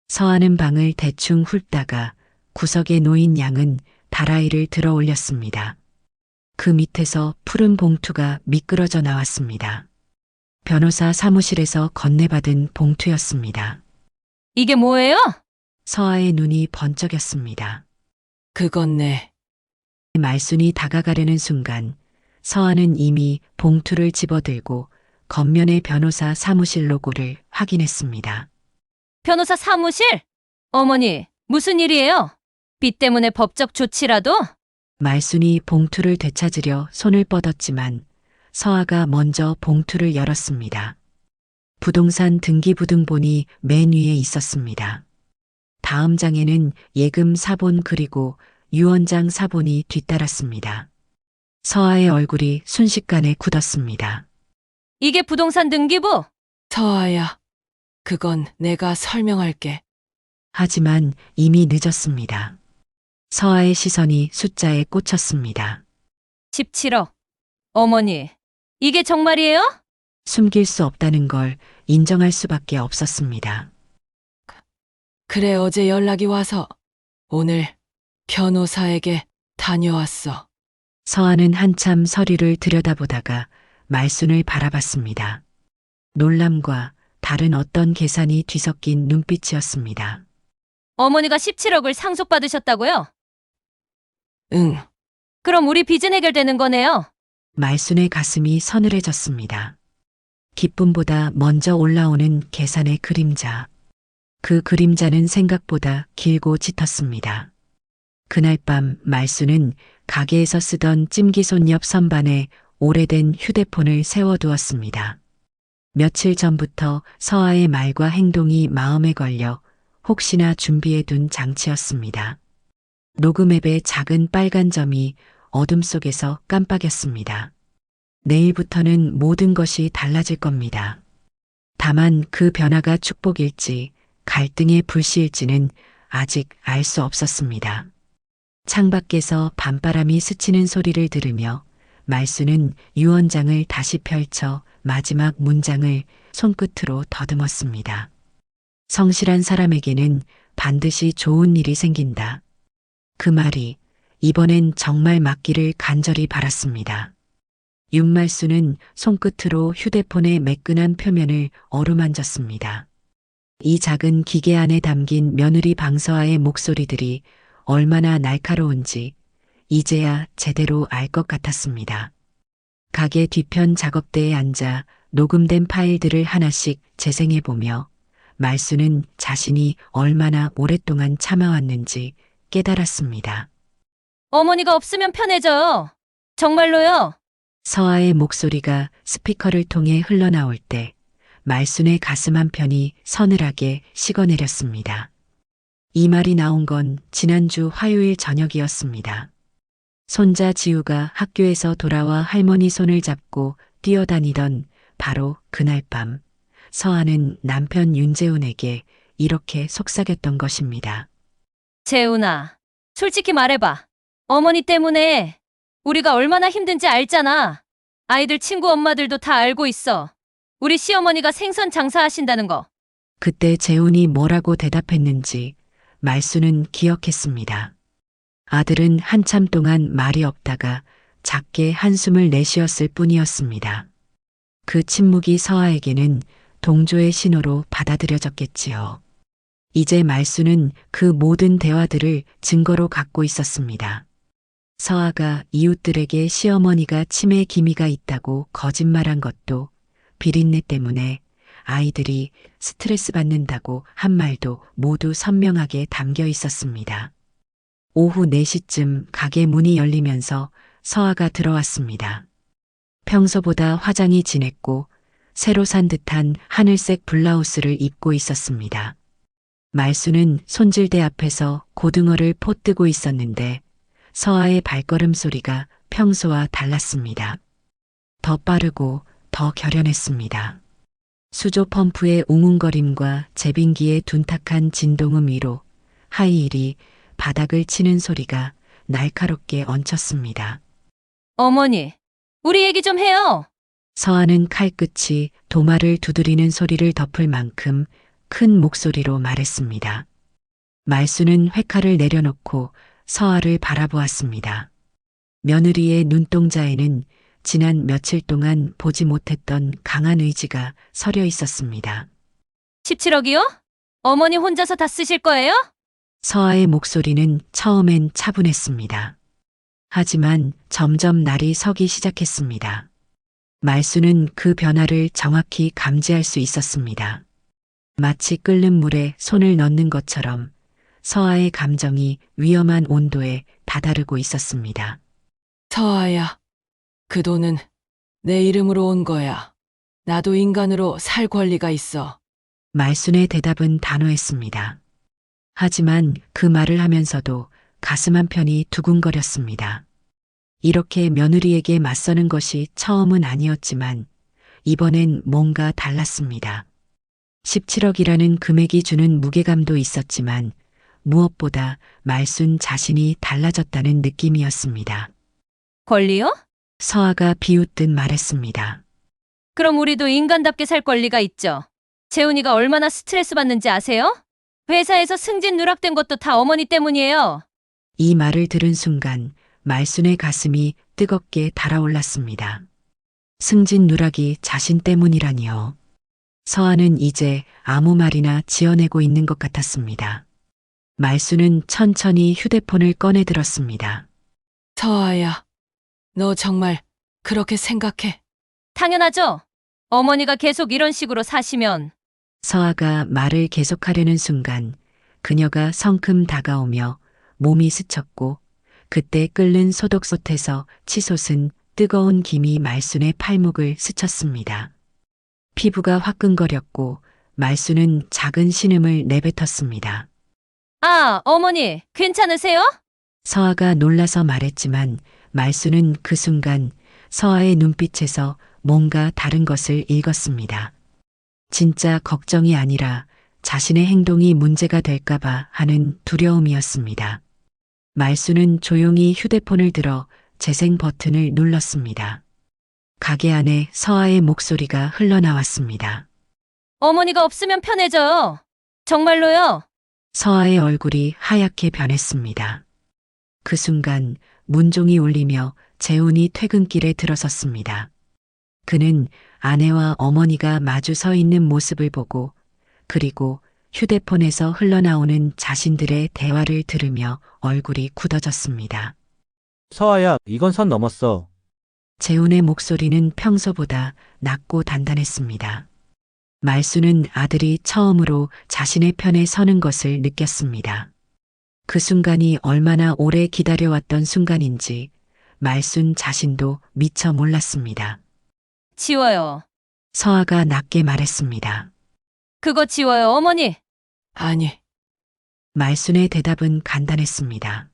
서아는 방을 대충 훑다가 구석에 놓인 양은 다라이를 들어 올렸습니다. 그 밑에서 푸른 봉투가 미끄러져 나왔습니다. 변호사 사무실에서 건네받은 봉투였습니다. 이게 뭐예요? 서아의 눈이 번쩍였습니다. 그건 내. 말순이 다가가려는 순간 서아는 이미 봉투를 집어들고 겉면의 변호사 사무실 로고를 확인했습니다. 변호사 사무실? 어머니, 무슨 일이에요? 빚 때문에 법적 조치라도? 말순이 봉투를 되찾으려 손을 뻗었지만 서아가 먼저 봉투를 열었습니다. 부동산 등기부등본이 맨 위에 있었습니다. 다음 장에는 예금 사본 그리고 유언장 사본이 뒤따랐습니다. 서아의 얼굴이 순식간에 굳었습니다. 이게 부동산 등기부? 서아야, 그건 내가 설명할게. 하지만 이미 늦었습니다. 서아의 시선이 숫자에 꽂혔습니다. 17억. 어머니, 이게 정말이에요? 숨길 수 없다는 걸 인정할 수밖에 없었습니다. 그래, 어제 연락이 와서 오늘 변호사에게 다녀왔어. 서아는 한참 서류를 들여다보다가 말순을 바라봤습니다. 놀람과 다른 어떤 계산이 뒤섞인 눈빛이었습니다. 어머니가 17억을 상속받으셨다고요? 응, 그럼 우리 빚은 해결되는 거네요. 말순의 가슴이 서늘해졌습니다. 기쁨보다 먼저 올라오는 계산의 그림자. 그 그림자는 생각보다 길고 짙었습니다. 그날 밤 말순은 가게에서 쓰던 찜기손 옆 선반에 오래된 휴대폰을 세워두었습니다. 며칠 전부터 서아의 말과 행동이 마음에 걸려 혹시나 준비해둔 장치였습니다. 녹음앱의 작은 빨간 점이 어둠 속에서 깜빡였습니다. 내일부터는 모든 것이 달라질 겁니다. 다만 그 변화가 축복일지 갈등의 불씨일지는 아직 알 수 없었습니다. 창밖에서 밤바람이 스치는 소리를 들으며 말수는 유언장을 다시 펼쳐 마지막 문장을 손끝으로 더듬었습니다. 성실한 사람에게는 반드시 좋은 일이 생긴다. 그 말이 이번엔 정말 맞기를 간절히 바랐습니다. 윤말수는 손끝으로 휴대폰의 매끈한 표면을 어루만졌습니다. 이 작은 기계 안에 담긴 며느리 방서아의 목소리들이 얼마나 날카로운지 이제야 제대로 알 것 같았습니다. 가게 뒤편 작업대에 앉아 녹음된 파일들을 하나씩 재생해보며 말수는 자신이 얼마나 오랫동안 참아왔는지 깨달았습니다. 어머니가 없으면 편해져요. 정말로요. 서아의 목소리가 스피커를 통해 흘러나올 때 말순의 가슴 한편이 서늘하게 식어내렸습니다. 이 말이 나온 건 지난주 화요일 저녁이었습니다. 손자 지우가 학교에서 돌아와 할머니 손을 잡고 뛰어다니던 바로 그날 밤 서아는 남편 윤재훈에게 이렇게 속삭였던 것입니다. 재훈아, 솔직히 말해봐. 어머니 때문에 우리가 얼마나 힘든지 알잖아. 아이들 친구 엄마들도 다 알고 있어. 우리 시어머니가 생선 장사하신다는 거. 그때 재훈이 뭐라고 대답했는지 말수는 기억했습니다. 아들은 한참 동안 말이 없다가 작게 한숨을 내쉬었을 뿐이었습니다. 그 침묵이 서아에게는 동조의 신호로 받아들여졌겠지요. 이제 말수는 그 모든 대화들을 증거로 갖고 있었습니다. 서아가 이웃들에게 시어머니가 치매 기미가 있다고 거짓말한 것도 비린내 때문에 아이들이 스트레스 받는다고 한 말도 모두 선명하게 담겨 있었습니다. 오후 4시쯤 가게 문이 열리면서 서아가 들어왔습니다. 평소보다 화장이 진했고 새로 산 듯한 하늘색 블라우스를 입고 있었습니다. 말수는 손질대 앞에서 고등어를 포뜨고 있었는데 서아의 발걸음 소리가 평소와 달랐습니다. 더 빠르고 더 결연했습니다. 수조 펌프의 웅웅거림과 제빙기의 둔탁한 진동음 위로 하이힐이 바닥을 치는 소리가 날카롭게 얹혔습니다. 어머니, 우리 얘기 좀 해요. 서아는 칼끝이 도마를 두드리는 소리를 덮을 만큼 큰 목소리로 말했습니다. 말수는 회칼을 내려놓고 서아를 바라보았습니다. 며느리의 눈동자에는 지난 며칠 동안 보지 못했던 강한 의지가 서려 있었습니다. 17억이요? 어머니 혼자서 다 쓰실 거예요? 서아의 목소리는 처음엔 차분했습니다. 하지만 점점 날이 서기 시작했습니다. 말수는 그 변화를 정확히 감지할 수 있었습니다. 마치 끓는 물에 손을 넣는 것처럼 서아의 감정이 위험한 온도에 다다르고 있었습니다. 서아야, 그 돈은 내 이름으로 온 거야. 나도 인간으로 살 권리가 있어. 말순의 대답은 단호했습니다. 하지만 그 말을 하면서도 가슴 한편이 두근거렸습니다. 이렇게 며느리에게 맞서는 것이 처음은 아니었지만 이번엔 뭔가 달랐습니다. 17억이라는 금액이 주는 무게감도 있었지만 무엇보다 말순 자신이 달라졌다는 느낌이었습니다. 권리요? 서아가 비웃듯 말했습니다. 그럼 우리도 인간답게 살 권리가 있죠. 재훈이가 얼마나 스트레스 받는지 아세요? 회사에서 승진 누락된 것도 다 어머니 때문이에요. 이 말을 들은 순간 말순의 가슴이 뜨겁게 달아올랐습니다. 승진 누락이 자신 때문이라니요. 서아는 이제 아무 말이나 지어내고 있는 것 같았습니다. 말순은 천천히 휴대폰을 꺼내 들었습니다. 서아야, 너 정말 그렇게 생각해? 당연하죠. 어머니가 계속 이런 식으로 사시면. 서아가 말을 계속하려는 순간 그녀가 성큼 다가오며 몸이 스쳤고 그때 끓는 소독솥에서 치솟은 뜨거운 김이 말순의 팔목을 스쳤습니다. 피부가 화끈거렸고 말순은 작은 신음을 내뱉었습니다. 아, 어머니, 괜찮으세요? 서아가 놀라서 말했지만 말순은 그 순간 서아의 눈빛에서 뭔가 다른 것을 읽었습니다. 진짜 걱정이 아니라 자신의 행동이 문제가 될까봐 하는 두려움이었습니다. 말순은 조용히 휴대폰을 들어 재생 버튼을 눌렀습니다. 가게 안에 서아의 목소리가 흘러나왔습니다. 어머니가 없으면 편해져요. 정말로요. 서아의 얼굴이 하얗게 변했습니다. 그 순간 문종이 울리며 재훈이 퇴근길에 들어섰습니다. 그는 아내와 어머니가 마주 서 있는 모습을 보고 그리고 휴대폰에서 흘러나오는 자신들의 대화를 들으며 얼굴이 굳어졌습니다. 서아야, 이건 선 넘었어. 재훈의 목소리는 평소보다 낮고 단단했습니다. 말수는 아들이 처음으로 자신의 편에 서는 것을 느꼈습니다. 그 순간이 얼마나 오래 기다려왔던 순간인지 말순 자신도 미처 몰랐습니다. 지워요. 서아가 낮게 말했습니다. 그거 지워요, 어머니. 아니, 말순의 대답은 간단했습니다.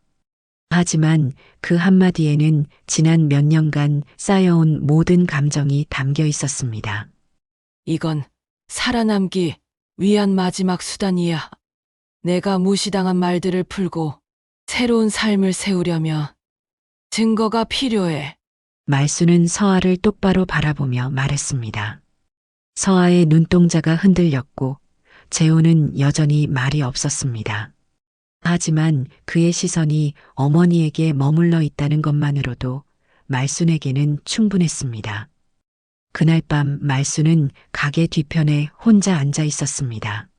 하지만 그 한마디에는 지난 몇 년간 쌓여온 모든 감정이 담겨 있었습니다. 이건 살아남기 위한 마지막 수단이야. 내가 무시당한 말들을 풀고 새로운 삶을 세우려면 증거가 필요해. 말수는 서아를 똑바로 바라보며 말했습니다. 서아의 눈동자가 흔들렸고 재호는 여전히 말이 없었습니다. 하지만 그의 시선이 어머니에게 머물러 있다는 것만으로도 말순에게는 충분했습니다. 그날 밤 말순은 가게 뒤편에 혼자 앉아 있었습니다.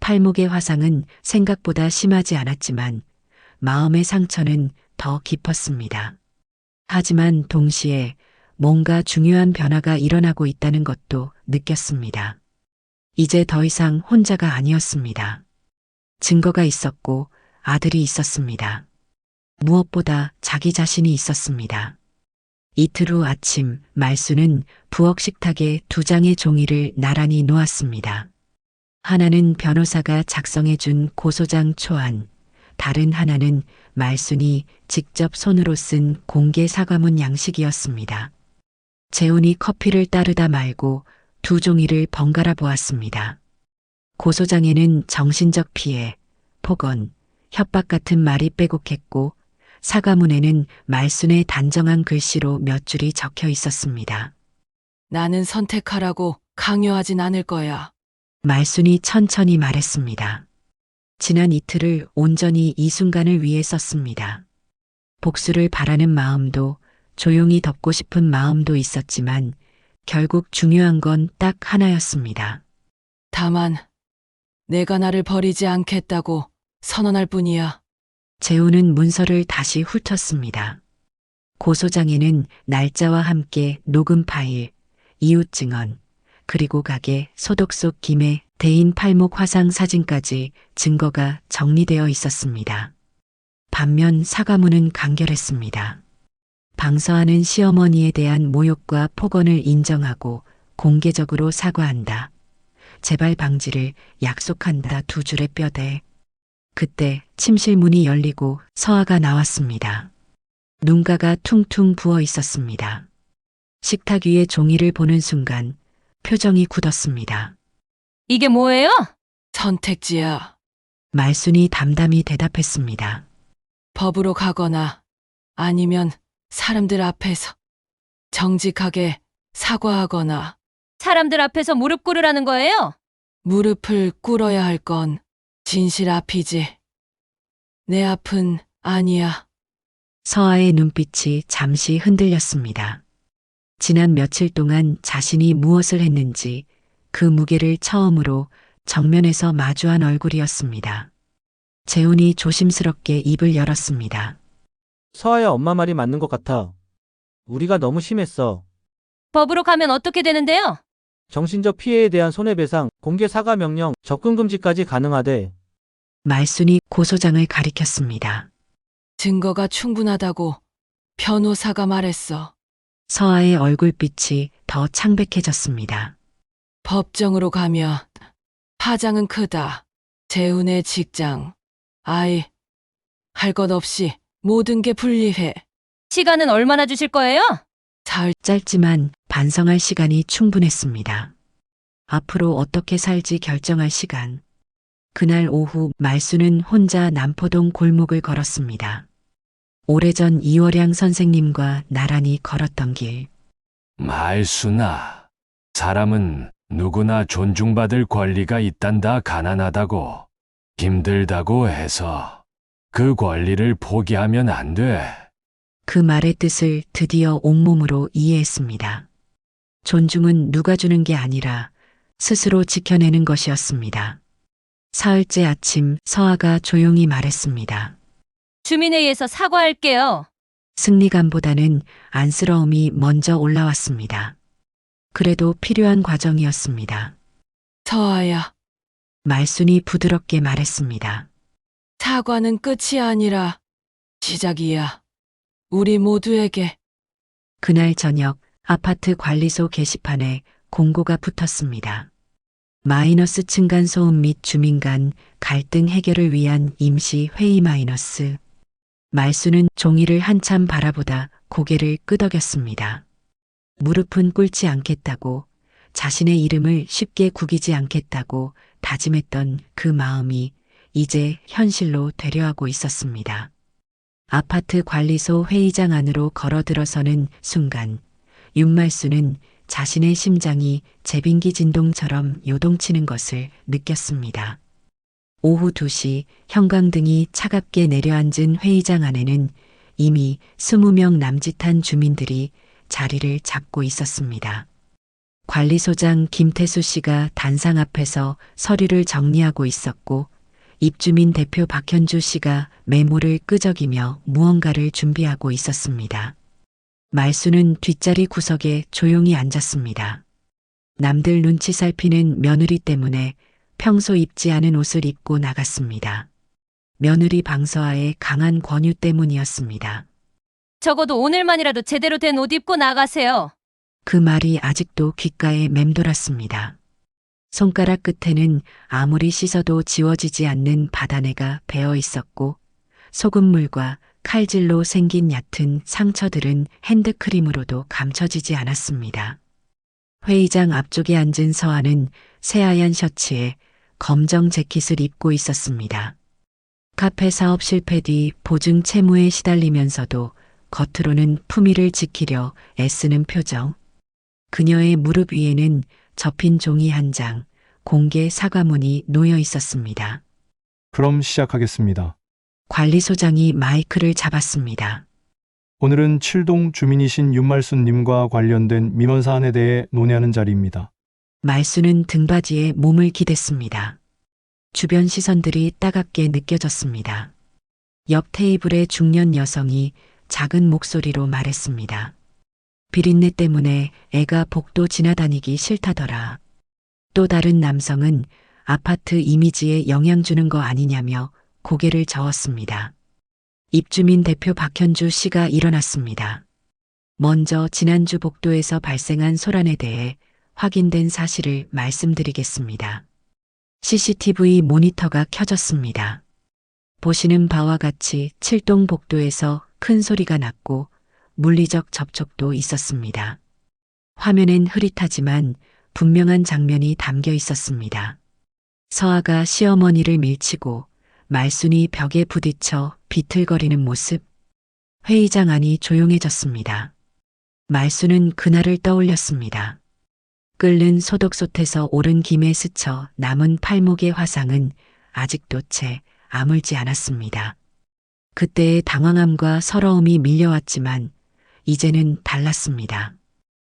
팔목의 화상은 생각보다 심하지 않았지만 마음의 상처는 더 깊었습니다. 하지만 동시에 뭔가 중요한 변화가 일어나고 있다는 것도 느꼈습니다. 이제 더 이상 혼자가 아니었습니다. 증거가 있었고 아들이 있었습니다. 무엇보다 자기 자신이 있었습니다. 이틀 후 아침 말수는 부엌 식탁에 두 장의 종이를 나란히 놓았습니다. 하나는 변호사가 작성해준 고소장 초안, 다른 하나는 말순이 직접 손으로 쓴 공개 사과문 양식이었습니다. 재훈이 커피를 따르다 말고 두 종이를 번갈아 보았습니다. 고소장에는 정신적 피해, 폭언, 협박 같은 말이 빼곡했고 사과문에는 말순의 단정한 글씨로 몇 줄이 적혀 있었습니다. 나는 선택하라고 강요하진 않을 거야. 말순이 천천히 말했습니다. 지난 이틀을 온전히 이 순간을 위해 썼습니다. 복수를 바라는 마음도 조용히 덮고 싶은 마음도 있었지만 결국 중요한 건 딱 하나였습니다. 다만 내가 나를 버리지 않겠다고 선언할 뿐이야. 재훈은 문서를 다시 훑었습니다. 고소장에는 날짜와 함께 녹음 파일, 이웃 증언, 그리고 가게 소독 속 김의 대인 팔목 화상 사진까지 증거가 정리되어 있었습니다. 반면 사과문은 간결했습니다. 방서하는 시어머니에 대한 모욕과 폭언을 인정하고 공개적으로 사과한다. 재발 방지를 약속한다. 두 줄의 뼈대. 그때 침실 문이 열리고 서아가 나왔습니다. 눈가가 퉁퉁 부어 있었습니다. 식탁 위에 종이를 보는 순간 표정이 굳었습니다. 이게 뭐예요? 선택지야. 말순이 담담히 대답했습니다. 법으로 가거나 아니면 사람들 앞에서 정직하게 사과하거나 사람들 앞에서 무릎 꿇으라는 거예요? 무릎을 꿇어야 할 건 진실 앞이지. 내 앞은 아니야. 서아의 눈빛이 잠시 흔들렸습니다. 지난 며칠 동안 자신이 무엇을 했는지 그 무게를 처음으로 정면에서 마주한 얼굴이었습니다. 재훈이 조심스럽게 입을 열었습니다. 서아야, 엄마 말이 맞는 것 같아. 우리가 너무 심했어. 법으로 가면 어떻게 되는데요? 정신적 피해에 대한 손해배상, 공개 사과 명령, 접근 금지까지 가능하대. 말순이 고소장을 가리켰습니다. 증거가 충분하다고 변호사가 말했어. 서아의 얼굴빛이 더 창백해졌습니다. 법정으로 가면 파장은 크다. 재훈의 직장, 아이, 할 것 없이 모든 게 불리해. 시간은 얼마나 주실 거예요? 사흘. 짧지만 반성할 시간이 충분했습니다. 앞으로 어떻게 살지 결정할 시간. 그날 오후 말수는 혼자 남포동 골목을 걸었습니다. 오래전 이월양 선생님과 나란히 걸었던 길. 말순아, 사람은 누구나 존중받을 권리가 있단다. 가난하다고, 힘들다고 해서 그 권리를 포기하면 안 돼. 그 말의 뜻을 드디어 온몸으로 이해했습니다. 존중은 누가 주는 게 아니라 스스로 지켜내는 것이었습니다. 사흘째 아침 서아가 조용히 말했습니다. 주민회의에서 사과할게요. 승리감보다는 안쓰러움이 먼저 올라왔습니다. 그래도 필요한 과정이었습니다. 서아야, 말순이 부드럽게 말했습니다. 사과는 끝이 아니라 시작이야. 우리 모두에게. 그날 저녁 아파트 관리소 게시판에 공고가 붙었습니다. 마이너스 층간 소음 및 주민 간 갈등 해결을 위한 임시 회의 마이너스. 말수는 종이를 한참 바라보다 고개를 끄덕였습니다. 무릎은 꿇지 않겠다고, 자신의 이름을 쉽게 구기지 않겠다고 다짐했던 그 마음이 이제 현실로 되려하고 있었습니다. 아파트 관리소 회의장 안으로 걸어들어서는 순간 윤말수는 자신의 심장이 제빙기 진동처럼 요동치는 것을 느꼈습니다. 오후 2시 형광등이 차갑게 내려앉은 회의장 안에는 이미 20명 남짓한 주민들이 자리를 잡고 있었습니다. 관리소장 김태수 씨가 단상 앞에서 서류를 정리하고 있었고, 입주민 대표 박현주 씨가 메모를 끄적이며 무언가를 준비하고 있었습니다. 말수는 뒷자리 구석에 조용히 앉았습니다. 남들 눈치 살피는 며느리 때문에 평소 입지 않은 옷을 입고 나갔습니다. 며느리 방서아의 강한 권유 때문이었습니다. 적어도 오늘만이라도 제대로 된 옷 입고 나가세요. 그 말이 아직도 귓가에 맴돌았습니다. 손가락 끝에는 아무리 씻어도 지워지지 않는 바다내가 배어 있었고 소금물과 칼질로 생긴 얕은 상처들은 핸드크림으로도 감춰지지 않았습니다. 회의장 앞쪽에 앉은 서아는 새하얀 셔츠에 검정 재킷을 입고 있었습니다. 카페 사업 실패 뒤 보증 채무에 시달리면서도 겉으로는 품위를 지키려 애쓰는 표정. 그녀의 무릎 위에는 접힌 종이 한 장, 공개 사과문이 놓여 있었습니다. 그럼 시작하겠습니다. 관리소장이 마이크를 잡았습니다. 오늘은 7동 주민이신 윤말순님과 관련된 민원 사안에 대해 논의하는 자리입니다. 말수는 등받이에 몸을 기댔습니다. 주변 시선들이 따갑게 느껴졌습니다. 옆 테이블의 중년 여성이 작은 목소리로 말했습니다. 비린내 때문에 애가 복도 지나다니기 싫다더라. 또 다른 남성은 아파트 이미지에 영향 주는 거 아니냐며 고개를 저었습니다. 입주민 대표 박현주 씨가 일어났습니다. 먼저 지난주 복도에서 발생한 소란에 대해 확인된 사실을 말씀드리겠습니다. CCTV 모니터가 켜졌습니다. 보시는 바와 같이 7동 복도에서 큰 소리가 났고 물리적 접촉도 있었습니다. 화면엔 흐릿하지만 분명한 장면이 담겨 있었습니다. 서아가 시어머니를 밀치고 말순이 벽에 부딪혀 비틀거리는 모습. 회의장 안이 조용해졌습니다. 말순은 그날을 떠올렸습니다. 끓는 소독솥에서 오른 김에 스쳐 남은 팔목의 화상은 아직도 채 아물지 않았습니다. 그때의 당황함과 서러움이 밀려왔지만 이제는 달랐습니다.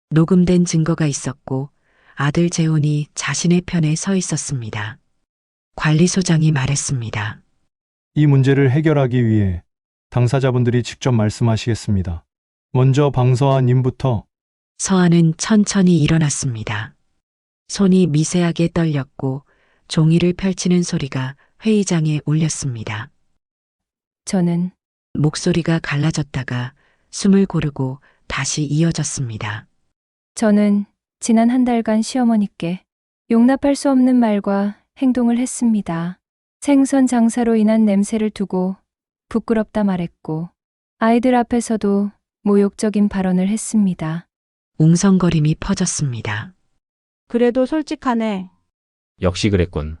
녹음된 증거가 있었고 아들 재훈이 자신의 편에 서 있었습니다. 관리소장이 말했습니다. 이 문제를 해결하기 위해 당사자분들이 직접 말씀하시겠습니다. 먼저 방서아 님부터. 서아는 천천히 일어났습니다. 손이 미세하게 떨렸고 종이를 펼치는 소리가 회의장에 울렸습니다. 저는 목소리가 갈라졌다가 숨을 고르고 다시 이어졌습니다. 저는 지난 한 달간 시어머니께 용납할 수 없는 말과 행동을 했습니다. 생선 장사로 인한 냄새를 두고 부끄럽다 말했고 아이들 앞에서도 모욕적인 발언을 했습니다. 웅성거림이 퍼졌습니다. 그래도 솔직하네. 역시 그랬군.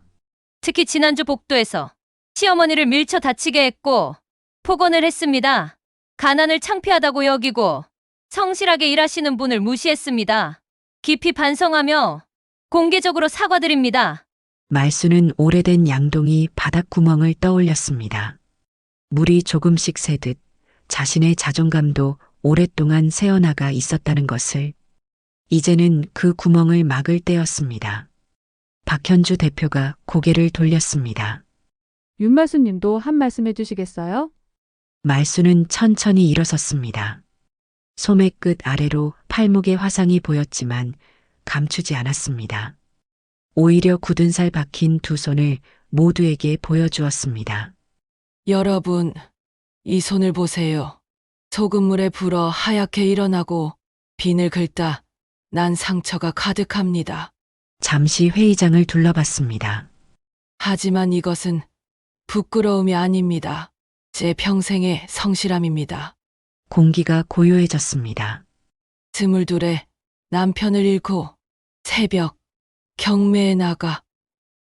특히 지난주 복도에서 시어머니를 밀쳐 다치게 했고 폭언을 했습니다. 가난을 창피하다고 여기고 성실하게 일하시는 분을 무시했습니다. 깊이 반성하며 공개적으로 사과드립니다. 말수는 오래된 양동이 바닥구멍을 떠올렸습니다. 물이 조금씩 새듯 자신의 자존감도 오랫동안 새어나가 있었다는 것을. 이제는 그 구멍을 막을 때였습니다. 박현주 대표가 고개를 돌렸습니다. 윤말수님도 한 말씀 해주시겠어요? 말수는 천천히 일어섰습니다. 소매 끝 아래로 팔목의 화상이 보였지만 감추지 않았습니다. 오히려 굳은 살 박힌 두 손을 모두에게 보여주었습니다. 여러분, 이 손을 보세요. 소금물에 불어 하얗게 일어나고 비늘 긁다 난 상처가 가득합니다. 잠시 회의장을 둘러봤습니다. 하지만 이것은 부끄러움이 아닙니다. 제 평생의 성실함입니다. 공기가 고요해졌습니다. 22에 남편을 잃고 새벽 경매에 나가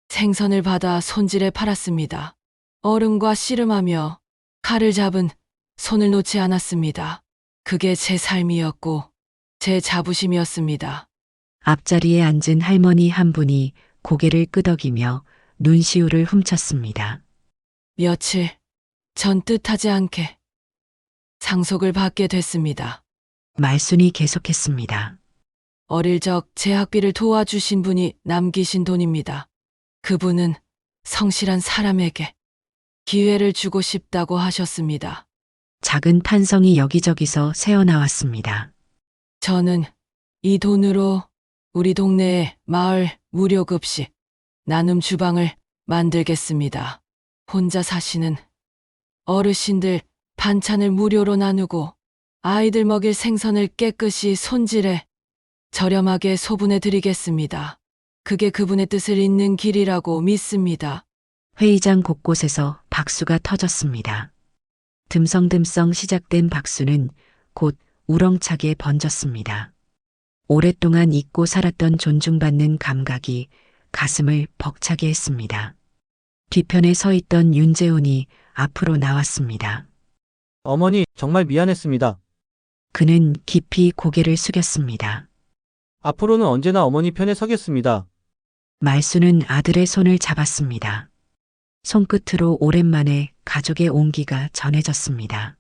생선을 받아 손질해 팔았습니다. 얼음과 씨름하며 칼을 잡은 손을 놓지 않았습니다. 그게 제 삶이었고 제 자부심이었습니다. 앞자리에 앉은 할머니 한 분이 고개를 끄덕이며 눈시울을 훔쳤습니다. 며칠 전 뜻하지 않게 상속을 받게 됐습니다. 말순이 계속했습니다. 어릴 적 제 학비를 도와주신 분이 남기신 돈입니다. 그분은 성실한 사람에게 기회를 주고 싶다고 하셨습니다. 작은 탄성이 여기저기서 새어나왔습니다. 저는 이 돈으로 우리 동네에 마을 무료급식 나눔 주방을 만들겠습니다. 혼자 사시는 어르신들 반찬을 무료로 나누고 아이들 먹일 생선을 깨끗이 손질해 저렴하게 소분해 드리겠습니다. 그게 그분의 뜻을 잇는 길이라고 믿습니다. 회의장 곳곳에서 박수가 터졌습니다. 듬성듬성 시작된 박수는 곧 우렁차게 번졌습니다. 오랫동안 잊고 살았던 존중받는 감각이 가슴을 벅차게 했습니다. 뒤편에 서 있던 윤재훈이 앞으로 나왔습니다. 어머니, 정말 미안했습니다. 그는 깊이 고개를 숙였습니다. 앞으로는 언제나 어머니 편에 서겠습니다. 말수는 아들의 손을 잡았습니다. 손끝으로 오랜만에 가족의 온기가 전해졌습니다.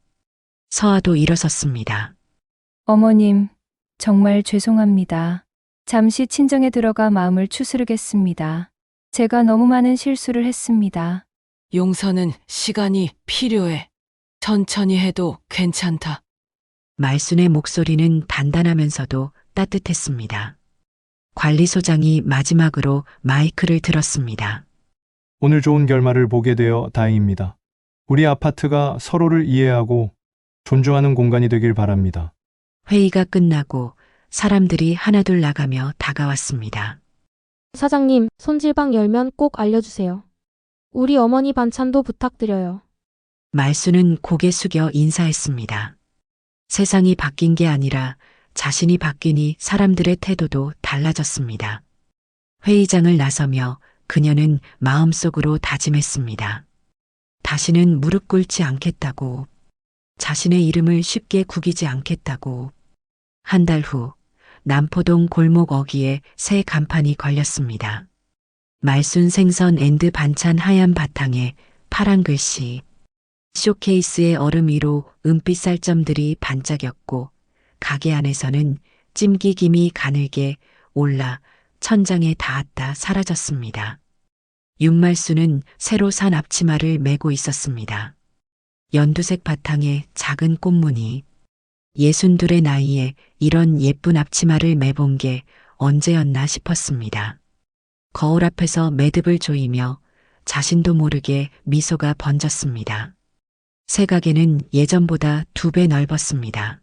서아도 일어섰습니다. 어머님, 정말 죄송합니다. 잠시 친정에 들어가 마음을 추스르겠습니다. 제가 너무 많은 실수를 했습니다. 용서는 시간이 필요해. 천천히 해도 괜찮다. 말순의 목소리는 단단하면서도 따뜻했습니다. 관리소장이 마지막으로 마이크를 들었습니다. 오늘 좋은 결말을 보게 되어 다행입니다. 우리 아파트가 서로를 이해하고 존중하는 공간이 되길 바랍니다. 회의가 끝나고 사람들이 하나둘 나가며 다가왔습니다. 사장님, 손질방 열면 꼭 알려주세요. 우리 어머니 반찬도 부탁드려요. 말수는 고개 숙여 인사했습니다. 세상이 바뀐 게 아니라 자신이 바뀌니 사람들의 태도도 달라졌습니다. 회의장을 나서며 그녀는 마음속으로 다짐했습니다. 다시는 무릎 꿇지 않겠다고, 자신의 이름을 쉽게 구기지 않겠다고. 한 달 후, 남포동 골목 어귀에 새 간판이 걸렸습니다. 말순 생선 앤드 반찬 하얀 바탕에 파란 글씨, 쇼케이스의 얼음 위로 은빛 살점들이 반짝였고 가게 안에서는 찜기 김이 가늘게 올라 천장에 닿았다 사라졌습니다. 윤말수는 새로 산 앞치마를 메고 있었습니다. 연두색 바탕에 작은 꽃무늬. 62의 나이에 이런 예쁜 앞치마를 매본 게 언제였나 싶었습니다. 거울 앞에서 매듭을 조이며 자신도 모르게 미소가 번졌습니다. 새 가게는 예전보다 2배 넓었습니다.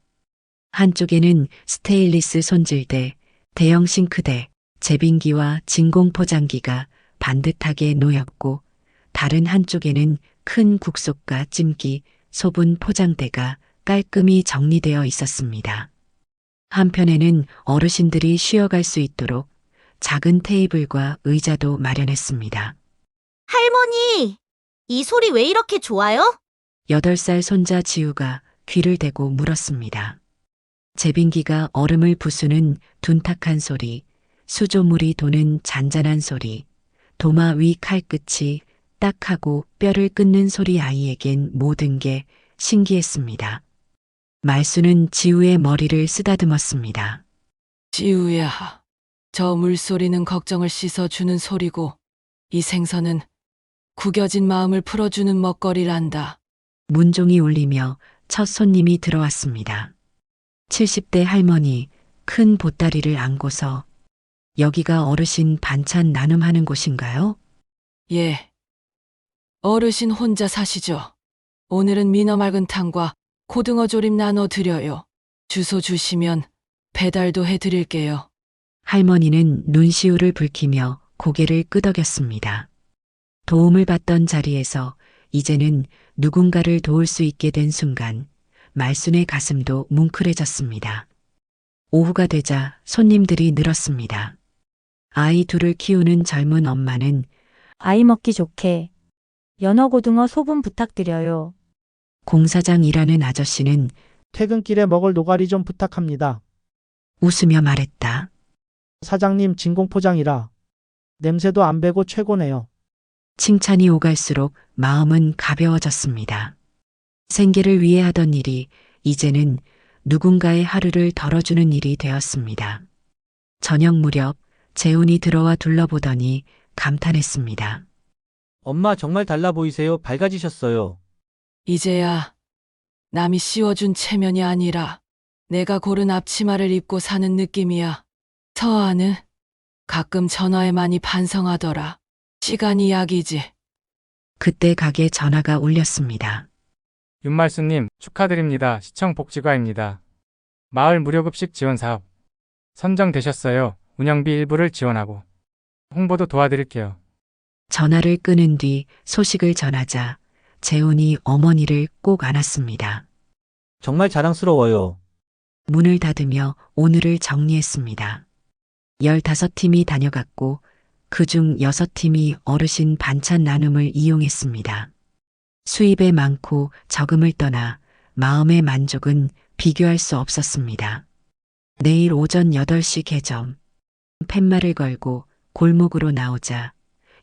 한쪽에는 스테인리스 손질대, 대형 싱크대, 제빙기와 진공 포장기가 반듯하게 놓였고 다른 한쪽에는 큰 국속과 찜기, 소분 포장대가 깔끔히 정리되어 있었습니다. 한편에는 어르신들이 쉬어갈 수 있도록 작은 테이블과 의자도 마련했습니다. 할머니, 이 소리 왜 이렇게 좋아요? 8살 손자 지우가 귀를 대고 물었습니다. 제빙기가 얼음을 부수는 둔탁한 소리, 수조물이 도는 잔잔한 소리, 도마 위 칼끝이 딱 하고 뼈를 끊는 소리 아이에겐 모든 게 신기했습니다. 말수는 지우의 머리를 쓰다듬었습니다. 지우야, 저 물소리는 걱정을 씻어주는 소리고 이 생선은 구겨진 마음을 풀어주는 먹거리란다. 문종이 울리며 첫 손님이 들어왔습니다. 70대 할머니 큰 보따리를 안고서 여기가 어르신 반찬 나눔하는 곳인가요? 예. 어르신 혼자 사시죠? 오늘은 민어 맑은탕과 고등어 조림 나눠드려요. 주소 주시면 배달도 해드릴게요. 할머니는 눈시울을 붉히며 고개를 끄덕였습니다. 도움을 받던 자리에서 이제는 누군가를 도울 수 있게 된 순간 말순의 가슴도 뭉클해졌습니다. 오후가 되자 손님들이 늘었습니다. 아이 둘을 키우는 젊은 엄마는 아이 먹기 좋게 연어고등어 소분 부탁드려요. 공사장 일하는 아저씨는 퇴근길에 먹을 노가리 좀 부탁합니다. 웃으며 말했다. 사장님 진공포장이라 냄새도 안 배고 최고네요. 칭찬이 오갈수록 마음은 가벼워졌습니다. 생계를 위해 하던 일이 이제는 누군가의 하루를 덜어주는 일이 되었습니다. 저녁 무렵 재훈이 들어와 둘러보더니 감탄했습니다. 엄마 정말 달라 보이세요. 밝아지셨어요. 이제야 남이 씌워준 체면이 아니라 내가 고른 앞치마를 입고 사는 느낌이야. 서아는 가끔 전화에 많이 반성하더라. 시간이 약이지. 그때 가게 전화가 울렸습니다. 윤말수님 축하드립니다. 시청 복지과입니다. 마을 무료급식 지원 사업 선정되셨어요. 운영비 일부를 지원하고 홍보도 도와드릴게요. 전화를 끊은 뒤 소식을 전하자 재훈이 어머니를 꼭 안았습니다. 정말 자랑스러워요. 문을 닫으며 오늘을 정리했습니다. 15팀이 다녀갔고 그중 6팀이 어르신 반찬 나눔을 이용했습니다. 수입에 많고 적음을 떠나 마음의 만족은 비교할 수 없었습니다. 내일 오전 8시 개점. 팻말을 걸고 골목으로 나오자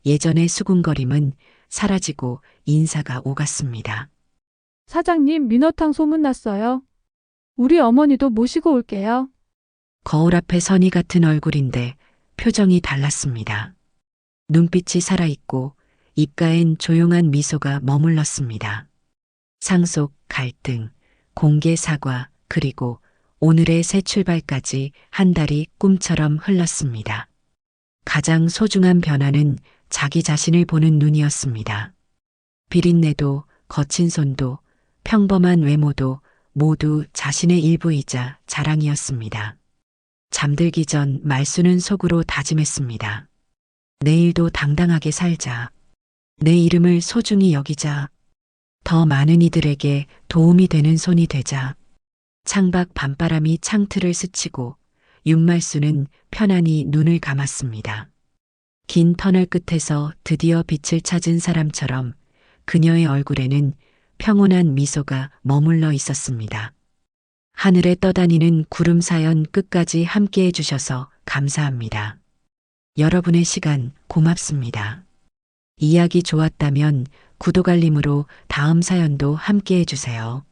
예전의 수군거림은 사라지고 인사가 오갔습니다. 사장님, 민어탕 소문났어요. 우리 어머니도 모시고 올게요. 거울 앞에 선이 같은 얼굴인데 표정이 달랐습니다. 눈빛이 살아있고 입가엔 조용한 미소가 머물렀습니다. 상속, 갈등, 공개 사과, 그리고 오늘의 새 출발까지 한 달이 꿈처럼 흘렀습니다. 가장 소중한 변화는 자기 자신을 보는 눈이었습니다. 비린내도 거친 손도 평범한 외모도 모두 자신의 일부이자 자랑이었습니다. 잠들기 전 말수는 속으로 다짐했습니다. 내일도 당당하게 살자. 내 이름을 소중히 여기자. 더 많은 이들에게 도움이 되는 손이 되자. 창밖 밤바람이 창틀을 스치고 윤말수는 편안히 눈을 감았습니다. 긴 터널 끝에서 드디어 빛을 찾은 사람처럼 그녀의 얼굴에는 평온한 미소가 머물러 있었습니다. 하늘에 떠다니는 구름 사연 끝까지 함께 해주셔서 감사합니다. 여러분의 시간 고맙습니다. 이야기 좋았다면 구독 알림으로 다음 사연도 함께 해주세요.